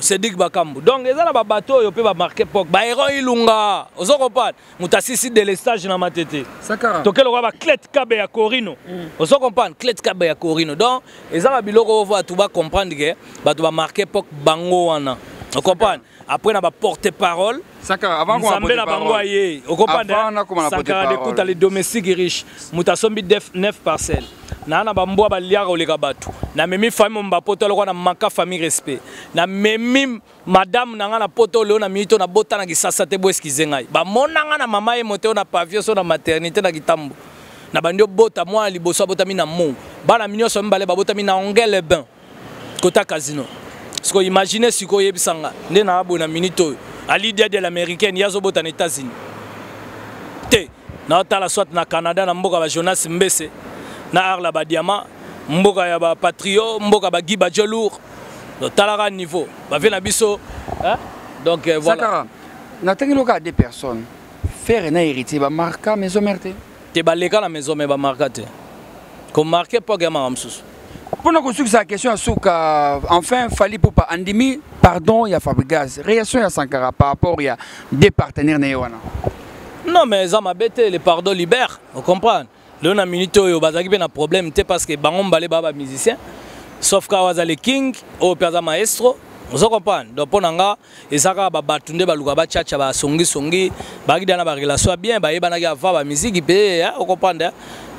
Cédric Bakambu. Donc ils ont ba bateau yo peut ba marquer pok. Ba héros ilunga. Ozo comprendre. Mutasisi de l'estage na matete. Sakara. To quel ba Clet Kabe ya Corino. Ozo comprendre Clet Kabe ya Corino. Donc ils ont ba biloko va tout ba comprendre que ba to ba marquer pok bango wana. On comprend. Après, on va porter parole. Sakara, avant qu'on porte parole. On comprend. Sakara d'écoute les domestiques riches. Mutasombi 9 parcelles. Na na bamboa ba liara o lekabatu. Na memi famille mba poto lo na manka famille respect. Na memi madame na na poto lo na mito na bota na kisasa te bo eskize ngai. Ba mona na mama e moto na pavio so na maternité na kitambo. Na bandio bota moi liboso bota mi na mon. Bana minyo so mbale ba bota mi na Ongele Ben. Kota casino. Parce que imaginez si ko yebisanga nde na abona minito à l'idée de l'américaine yazo bota na États-Unis. Te na tala soit na Canada na mboka ba Jonas Mbese. Na Arla ba Diamant, mboka ya ba Patrio, mboka ba Guy Badjelour. Talara niveau. Ba vena biso, hein? Donc voilà. Sakara, na tengi loka des personnes. Faire na héritier ba marka maison merte. Te ba leka la maison me ba marka te. Comme marqué pas gama ramsus. Pendant qu'on suit sa question à Souka, enfin fallait pour pas Andimi, pardon, il y a Fabregas. Réaction à Sankara par rapport il y a des partenaires néwana. Non mais ça m'a bêté, les pardons libèrent, on comprend. Là, on a minute où il y a un problème, parce que Bangon Balé Baba musicien, sauf qu'il y a les King, au Père Maestro, vous comprenez. Donc, pour nous, il y a des batunde, des tchatcha, des songi, songi, des relations bien, des gens musique, vous comprenez.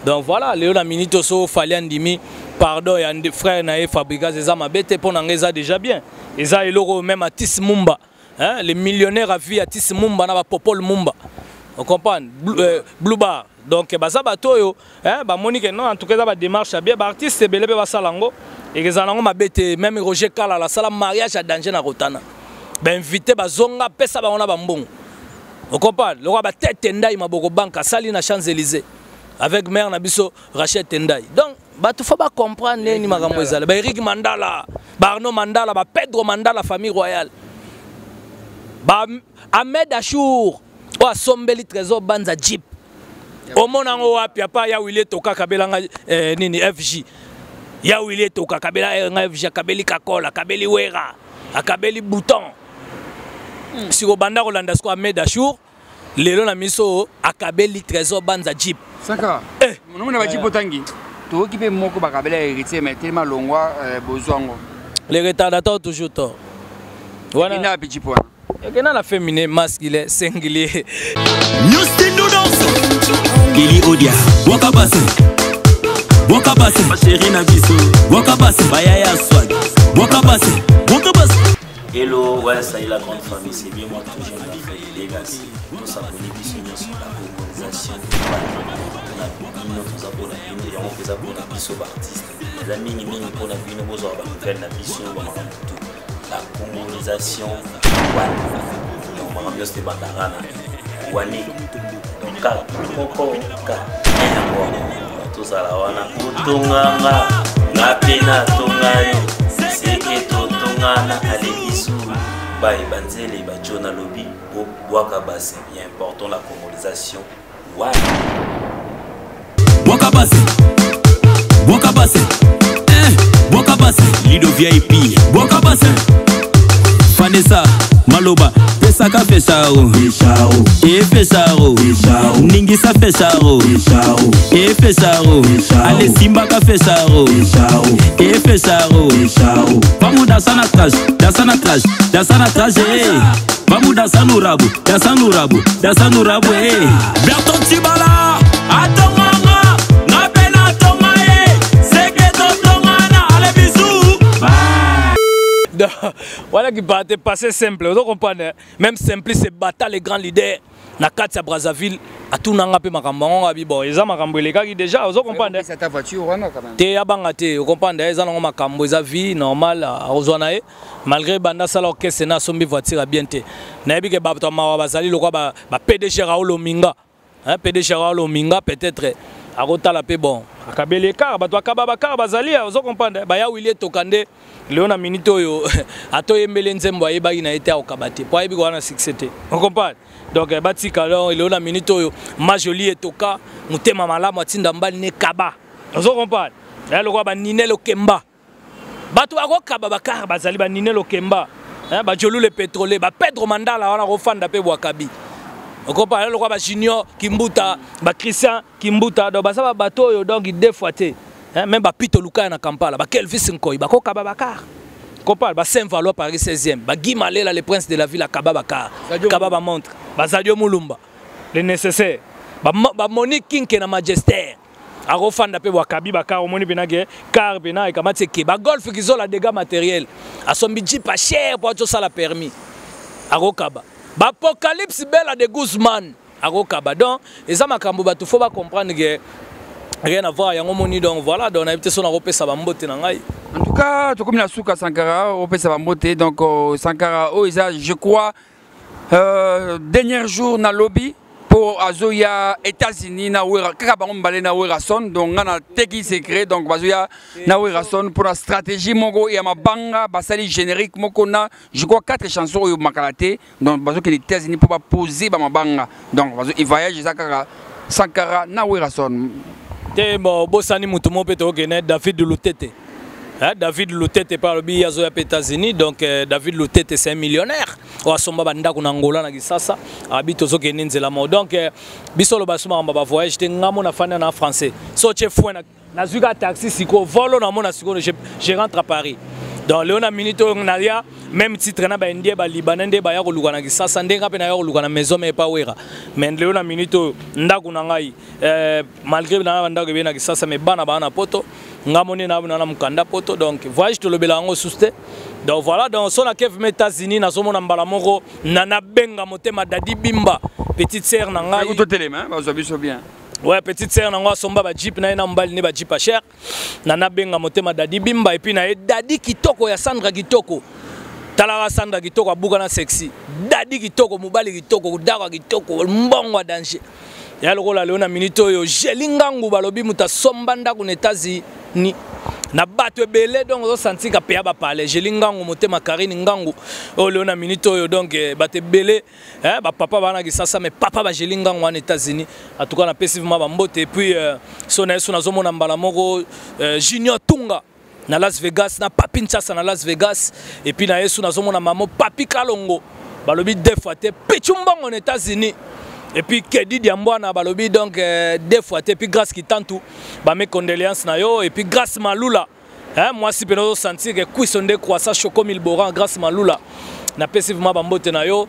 Donc voilà, Léon a minute où il fallait Andimi, pardon, il y a des frères naïfs, Fabrikas, ils ont bêté pour nous, ils ont déjà bien. Ils ont même à Tis Mumba, les millionnaires à vie à Tis Mumba, na Popol Mumba. Vous comprenez. Blue Bar. Donc, baza bato ba Monique non en tout cas ba démarche bien ba artiste belé ba salango et que zalango mabete même Roger Kala la sala mariage à danger na Rotana. Ba invité ba zonga pesa ba ona ba mbongo. On comprend. Le roi ba tête Tendai maboko banka sali na Champs-Élysées avec mère na biso Rachel Tendai. Donc bato faut pas comprendre ni makambo ezala. Ba Eric Mandala, ba Arnaud Mandala, ba Pedro Mandala famille royale. Ba Ahmed Achour, o asombeli trésor banza Jeep. Au monde en haut, il n'y a pas de toka kabela nini FJ. Il y a de toka kabela FJ, kabeli kakola, kabeli wera, kabeli bouton. Si au banda Rolandasko Ahmed Achour, les gens miso akabeli trésor banza Jeep. Saka. Nous on a Jeep otangi. Tu veux qui peut moko ba kabela héritier mais tellement longwa bozwango. Les retardateurs toujours tort. Voilà. Ina petit point. Et la féminin masculin singulier. News Gili Odia, Wakabase, Wakabase, ma chérie Nabiso, Wakabase, Bayaya Swag, Wakabase, Wakabase. Hello, ouais, ça y est la grande famille, c'est bien moi toujours la famille Legacy. Nous sommes abonnés sur la colonisation. Nous abonnés, on fait abonnés sur l'artiste. Les amis, nous avons vu nos nouvelles la colonisation. On va bien se débattre. Wani. Kokoka tout ça là wana utunganga ngapena tungayo seke totungana alebisu ba ebanzele ba jona lobby au Wakabase. Il est important la colonisation. Wakabase, Wakabase, Wakabase, Lido VIP, Wakabase, Vanessa, Maloba. Pesaka fechao, fechao, Ningisa fechao, fechao, Ale Simbaka fechao, fechao, vamos dançar na traje, vamos dançar no rabo, Berton Tibala, Atomanga, na pena tomae, Seketo tomana, ale bisou. Voilà qui va te passer simple, vous comprenez? Même simple, c'est battre les grands leaders. Na Katia Brazzaville, à tout nanga pe makambo bon, ils ont makambo les gars qui déjà, vous comprenez? C'est ta voiture quand même. Te abangate, vous comprenez? Ils ont makambo, ils ont vie normale à Ozwanae. Malgré banda sala orchestre na sombi voiture à bien te. Na bi ke bato ma bazali lokwa ba PDG Raoul Ominga. Hein, PDG Raoul Ominga peut-être à Rotala pe bon. Akabele car bato akaba car bazali, vous comprenez? Ba ya Willie Tokande. Léona Minito yo atoye Mbelenzembo ayeba ina été au kabate pour yebi wana succès. On comprend. Donc batika alors Léona Minito yo majoli etoka mutema malamu atinda mbali ne kaba. On comprend. Là le roi ba Ninelo Kemba. Bato ako kaba bakar bazali ba Ninelo Kemba. ba Jolu le pétrolier ba Pedro Mandala wana rofanda pe Wakabi okopa le ba Junior Kimbuta ba Christian Kimbuta do ba sa ba bato yo donc deux fois te même ba Pito Luka na Kampala ba Kelvis Nkoi ba Koka Babakar okopa ba Saint-Valois Paris 16e ba Guy Malela le prince de la ville à Kababakar Kababa montre ba Sadio Mulumba le nécessaire ba Monique King na Majesté Arofanda pe Wakabi Bakar omoni penage car pena ekamati ke ba golf kizola dégâts matériels asombi jeep pas cher pour tout ça la permis Arokaba ba Apocalypse Bella de Guzman Arokaba donc et ça makambo ba tout faut pas comprendre que rien à voir yango moni donc voilà donc on a été son européen ça va mbote na ngai en tout cas to comme la souka Sankara européen ça va mbote donc Sankara je crois dernier jour na lobby pour Azoya États-Unis na wera kaka bango mbale na wera son donc ngana teki secret donc Azoya na wera son pour la stratégie moko ya mabanga basali générique moko na je crois 4 chansons yo makalate donc bazo que les États-Unis pour pas poser ba mabanga donc bazo il voyage Zakara Sankara na wera son te bo bosani mutu mo peto gene David Lutete. David Lutete par le biais aux États-Unis, donc David Lutete c'est un millionnaire. Au Somba Banda qu'on Angola na Gisasa, habite aux Okeninze la mort. Donc bisolo basuma en baba voyage, j'étais ngamo na fan en français. So chef fou na zuga taxi siko volo na mona siko je rentre à Paris. Donc Léona Minito Naria même titre na ba indie ba libanais ndé ba ya ko lugana Gisasa ndenga pe na ya ko lugana maison mais pas wera. Mais Léona Minito ndaku na ngai malgré na ndako be na Gisasa mais bana bana poto ngamoni na na mukanda poto donc voyage to lobela ngo suste donc voilà donc son a kev États-Unis na somona mbala moko nana benga motema Dadi Bimba petite sœur na ngai écoute téléma ba zo bien ouais petite sœur na ngo somba ba jeep na ina mbali ne ba jeep pas cher nana benga motema Dadi Bimba et puis na Dadi Kitoko ya Sandra Kitoko talaka Sandra Kitoko abuka na sexy Dadi Kitoko mobali Kitoko daka Kitoko mbongo danger ya lokola Léona Minito yo jelingangu balobi muta somba ndako na États-Unis ni na bato ebele donc zo senti ka pe ba parler jelingangu motema Karine ngangu o Léona Minito yo donc bato ebele ba papa bana Gisasa mais papa ba jelingangu en États-Unis en tout cas na passivement ba mbote et puis sona zo mona mbala moko Junior Tunga na Las Vegas na Papi Nchasa na Las Vegas et puis na yesu na zo mona mamo Papi Kalongo balobi deux fois te pichumbongo en États-Unis. Et puis Kedi Diambouana balobi donc deux fois et puis grâce qui tantou ba mes condoléances na yo et puis grâce Malula moi si peno sentir que cuisson croissant choco milboran grâce Malula na passivement bambote na yo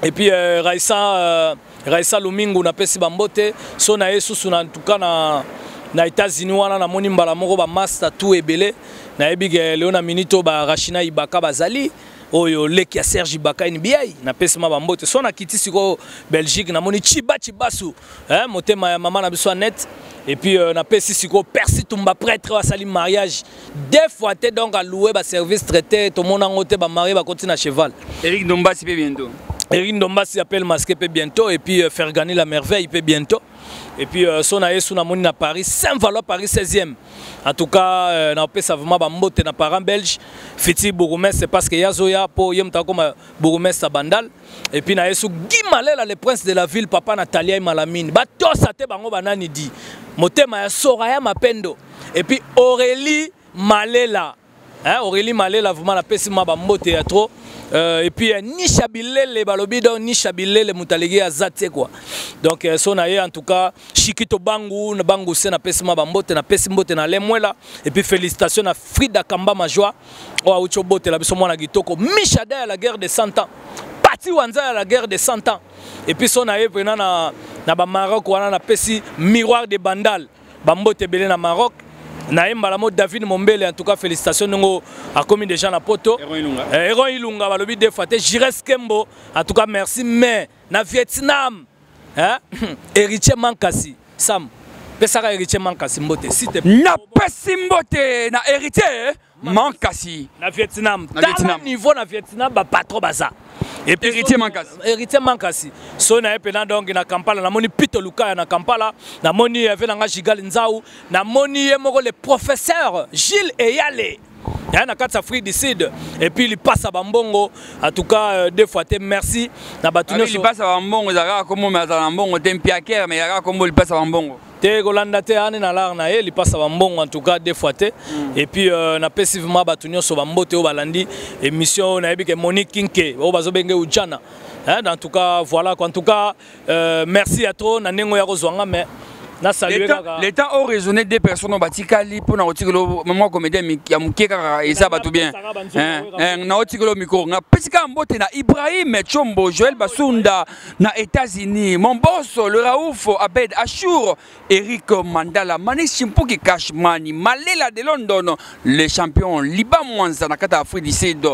et puis Raissa Lumingu na pesi bambote so na yesu en tout cas na États-Unis wana na moni mbala moko ba master tout ebele na ebige Léona Minito ba Rachina Ibaka bazali oyo leki ya Serge Ibaka NBA na pesema bambote so na kiti siko Belgique na moni Chibasu motema ya mama na biso net et puis na pesi siko Percy Tumba prêtre wa sali mariage deux fois te donc à louer ba service traité tout monde en côté ba marié ba continuer à cheval Eric Ndombasi peut bientôt Eric Ndombasi appelle masqué peut bientôt et puis faire gagner la merveille peut bientôt et puis son aye sous na moni na Paris Saint-Valois Paris 16e en tout cas na pesa vraiment ba mbote na parent belge fiti bourgmestre c'est parce que yazoya po yemta comme bourgmestre bandal et puis na yesu Guy Malela le prince de la ville papa Natalia Malamine ba tosa te bango banani di motema ya Soraya Mapendo et puis Aurélie Malela Aurélie Malela vraiment na pesi ma ba mbote ya trop et puis Nisha Bilele balobi donc Nisha Bilele mutalegi azate quoi donc son aye en tout cas Chikito Bangu na Bangu c'est na pesi ma bambote na pesi mbote na lemwela et puis félicitations à Frida Kamba Majwa o aucho bote la biso mwana kitoko Michada à la guerre de 100 ans Pati Wanza à la guerre de 100 ans et puis son aye pena na ba Maroc wana na pesi miroir de Bandal bambote belé na Maroc na Mbalamo David Mombele en tout cas félicitations ngo a commis déjà na poto Héron Ilunga balobi deux fois te Jires Kembo en tout cas merci mais na Vietnam héritier Mankasi Sam pesaka héritier Mankasi mbote si te na pesi mbote na héritier Mankasi na Vietnam dans niveau na Vietnam ba patro baza et puis héritier Mankasi so na epena donc na Kampala na moni Pito Luka na Kampala na moni avait na Gigal Nzau na moni moko le professeur Gilles Eyale na kati Afrique du Sud et puis il passe à Bambongo en tout cas deux fois merci na batuno il passe à Bambongo zaka comme mais à Bambongo tempiaker mais yaka comme il passe à Bambongo te Golanda te ane na lar na il passe à Bambongo en tout cas deux fois et puis na passivement batuno so bambote o balandi émission na yebi ke Monique Kinke o bazobenge ujana en tout cas voilà en tout cas merci à toi na nengo ya kozwanga mais l'état a raisonné des personnes batikali pour na otikolo maman comédien ya mukeka et ça va tout bien na otikolo micro na pesika mbote na Ibrahim Chombo Joël Basunda na États-Unis mon boss le Raouf Abed Achour Eric Mandala Manis Chimpuki Cashmani Malela de London les champions Liba Mwanza na kata Afrique du Sud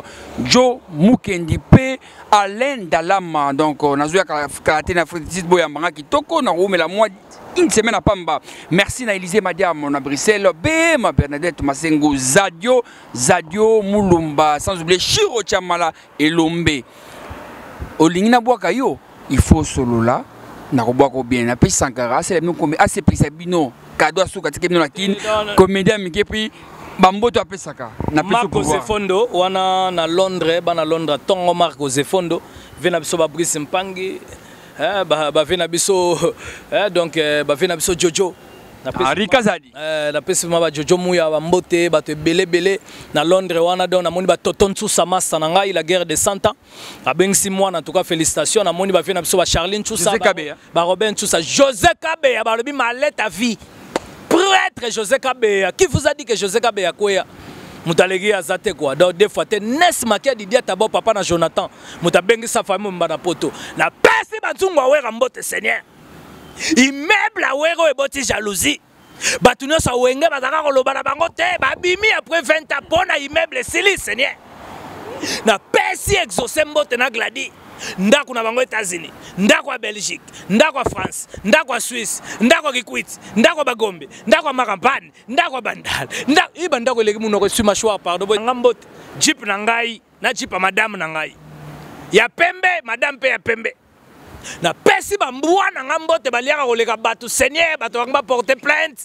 Joe Mukendi P Alain Dalama donc nazoya karaté na Afrique du Sud boya manga kitoko na rumela moi une semaine à Pamba. Merci na Élysée Madiam à Bruxelles. Ma Bernadette Masengo Zadio Moulumba. Sans oublier Chiro Chamala et Lombe. Olingina Boakayo, il faut solo là. Na Roboako bien. Na Pei Sankara, c'est le même comme assez pris Sabino. Cadeau à Souka Tikemino Lakin. Comédien Miki puis Bambo to Pesaka. Marco Zefondo, wana na Londres, na Londres, Tongo Marco Zefondo. Vena Biso Brice Mpangi. Bavena biso donc bavena biso Jojo Rikazadi na pesima ba Jojo muya ba mbote bato belebele na Londres wana don na moni ba Totonsu Samasa na ngai la guerre de 100 ans abengsi mwana en tout cas félicitations na moni bavena biso ba Charline Tchoussa ba Robin Tchoussa José Kabeya ba lobi malette à vie prêtre José Kabeya qui vous a dit que José Kabeya quoi Moutalegi azate quoi donc des fois te nes makia didia tabo papa na Jonathan mutabengi sa famille mbana poto na pesi batungu awera mbote Seigneur immeuble awero eboti jalousie batuno sa wenge bazaka koloba na bango te babimi après 20 ans pona immeuble sili Seigneur na pesi exaucer mbote na Gladi ndako na bango États-Unis ndako ya Belgique ndako ya France ndako ya Suisse ndako ya Kikwiti ndako ya Bagombe ndako ya Makampani ndako ya Bandal ndako iba ndako eleki muno ko suma choix pardon ngambote jeep na ngai na jeep ya madame na ngai ya pembe madame pe ya pembe na pesi ba mbwa na ngambote baliaka koleka bato Seigneur bato banga porter plainte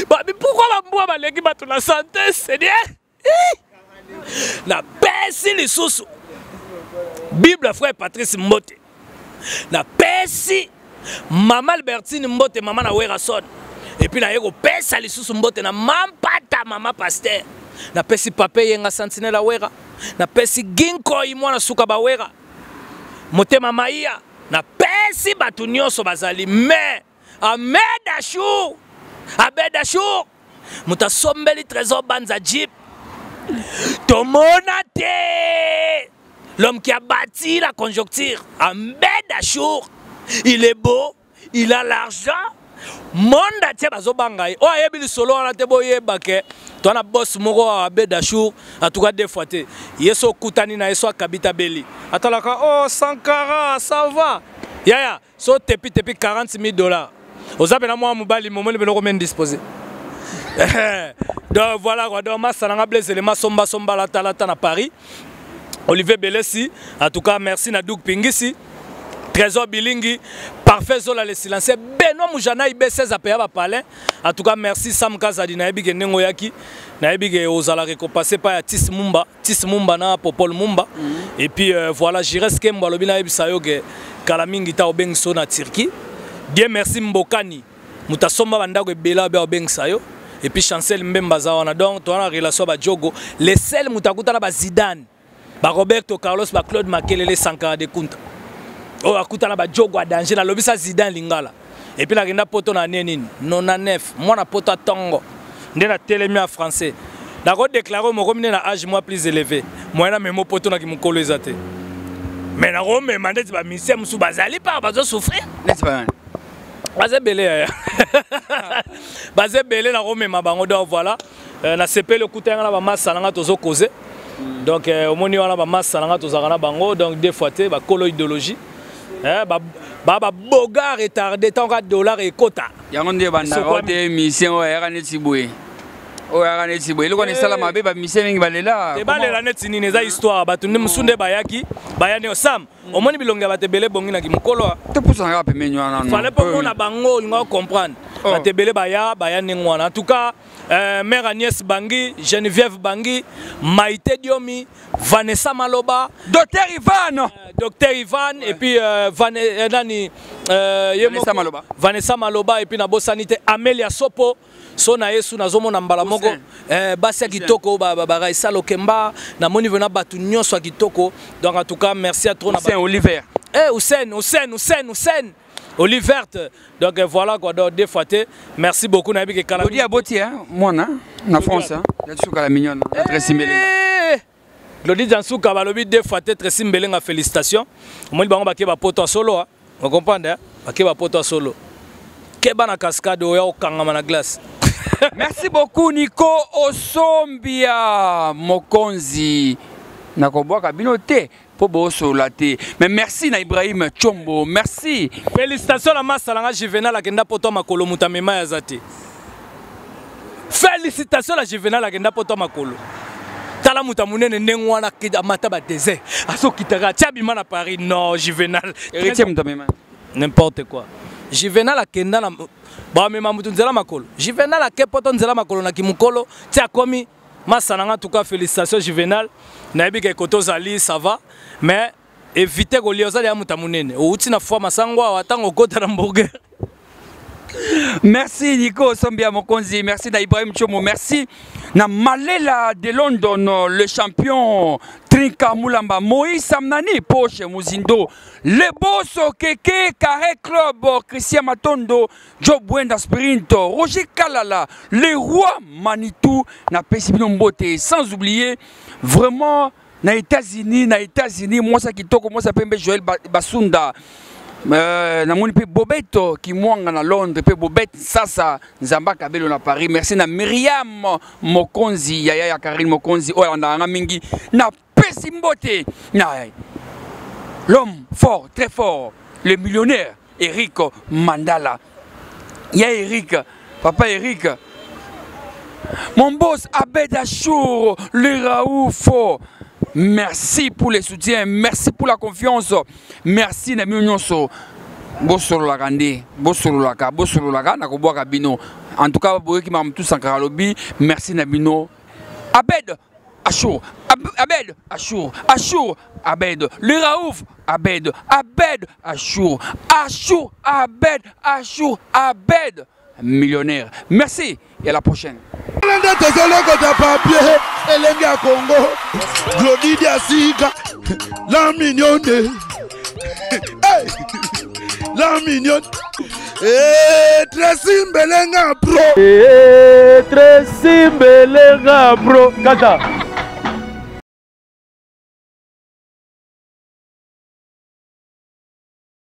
babi pourquoi ba mbwa baleki bato na santé Seigneur na pesi lisusu Bible frère Patrice Mbote na pesi Maman Albertine Mbote maman na Werason et puis na yeko pesa lisusu Mbote na mampata maman pasteur na pesi papa yenga sentinelle la wera na pesi ginko imwana suka ba wera motema maia na pesi batu nyonso bazali mais Abed Achour mutasombeli trésor banza jeep tomona te l'homme qui a bâti la conjoncture, Abed Achour, il est beau, il a l'argent. Monde a été bazobangai. Oh, il solo on a été boyé baké. Toi na boss moro Abed Achour, en tout cas des fois te. Yeso kutani na yeso kabita beli. Atalaka oh Sankara, ça va. Ya so tepi $40,000. Ozabe na moi mobali moment le combien disposé. Donc voilà quoi. Donc ma salanga blesse les ma somba la talata na Paris. Olivier Belesi, en tout cas merci Nadouk Pingisi, Trésor Bilingi, Parfait Zola le silencieux, Benoît Moujana IB16 APA va parler. En tout cas merci Sam Kazadi Naibige Nengoyaki, Naibige Ozala récompensé par Tis Mumba na Popol Mumba. Et puis voilà, Jires Kemba Lobina Ibisayoge, Kalamingi Ta Obeng Sona Turquie. Bien merci Mbokani, Mutasomba Bandago Bela Obeng Sayo. Et puis Chancel Mbemba Zawana, donc toi la relation avec Djogo, les seuls Mutakuta na Zidane. Ba Roberto Carlos ba Claude Makelele Sankara de Kunta. Oh akuta na ba Djogo a danger na lobisa Zidane lingala. Et puis la genda poto na neni 99 moi na poto tongo. Ndena télémia français. D'accord déclaré mo komine na âge moi plus élevé. Moi na memo poto na ki mukolo ezate. Mais na Rome mandeti ba mission musu bazali pa bazo souffrir. N'est-ce pas? Bazé belé. Bazé belé na Rome mabango donc voilà. Na CP le kutanga na ba massa na tozo causer. Donc au moins on a ba massa na tozakana bango donc des fois te ba colo idéologie ba boga retardé tant $1 et quota yango nde banda ko te mission ya kana tiboué oya neti boye eloko nesala mabe bamise mingi balela ebalela neti nini eza histoire bato nde mosu nde bayaki bayani osam omoni bilongi ya bato ebele ebonginaki mokolo topusana kaka pemeni wana fale mpo mpona bango olinga comprendre bato ebele baya ndenge wana en tout cas mère Agnès Bangi, Geneviève Bangi, Maïté Diomi, Vanessa Maloba, Docteur Ivan, et puis Vanessa Maloba et puis Nabo Sanité, Amélia Sopo, Sona Yesu Nazomo Nambala Moko, Basia Kitoko, Baraïsa Lokemba, Namoni Vena Batu Nyonso Kitoko. Donc en tout cas, merci à toi. C'est Oliver. Hussein. Oliver, donc voilà quoi, donc deux fois, merci beaucoup. Claudie Aboti, moi, en France, il y a toujours la mignonne, très similé. Claudie Jansouka, balobi deux fois, très similé, félicitations. Moi, il va y poto solo, vous comprenez? Il va poto solo. Keba na cascade, au kangama na glace. Merci beaucoup, Nico Osombia Mokonzi. Nakoboaka binote. Mais merci na Ibrahim Chombo, merci. Félicitations à Massalanga Juvenal à Genda Poto Makolo Mutamema Yazati. Félicitations à Juvenal à Genda Poto Makolo. Tala Mutamune Nengwana Kida Mataba Désert. Aso Kitara, Tiabima na Paris, non, Juvenal. Héritier Mutamema. N'importe quoi. Juvenal à Kenda na. Bah, mais Mamutunzela Makolo. Juvenal à Kepoto Nzela Makolo na Kimukolo. Tia Komi. Massalanga, en tout cas, félicitations Juvenal. Naïbi Koto Zali, ça va. Mais évitez que les gens aient ou tina fois masangwa attend au côté hamburger. Merci Nico Sombia Mokonzi, merci na Ibrahim Chomo, merci na Malela de London, le champion Trinka Moulamba, Moïse Samnani, Poche Muzindo, le boss Keke, Carré Club, Christian Matondo, Job Wenda Sprint, Roger Kalala, le roi Manitou, na Pesibino Mbote, sans oublier vraiment na États-Unis, moi ça qui toko, moi ça peut Joël Basunda. Na moni pe Bobeto qui mwanga na Londres pe Bobette sasa Nzamba Kabelo na Paris. Merci na Myriam Mokonzi, Yaya Karine Mokonzi, oya na mingi na Pesimbote na l'homme fort, très fort, le millionnaire Eric Mandala. Ya Eric, papa Eric. Mon boss Abed Achour, le Raoufo. Merci pour les soutiens, merci pour la confiance, merci na mionyonso. Bosolo la gande, bosolo la na koboa kabino. En tout cas, boye ki mam tout sankaralobi, merci na bino. Abed Achour, Abed Achour, Achour Abed, le Raouf Abed, Abed Achour, Achour Abed, Achour Abed, millionnaire. Merci et à la prochaine. Elenge ya Congo, Glody Diasika, la mignonne, la mignonne, très simbelenga pro, très simbelenga pro, kata.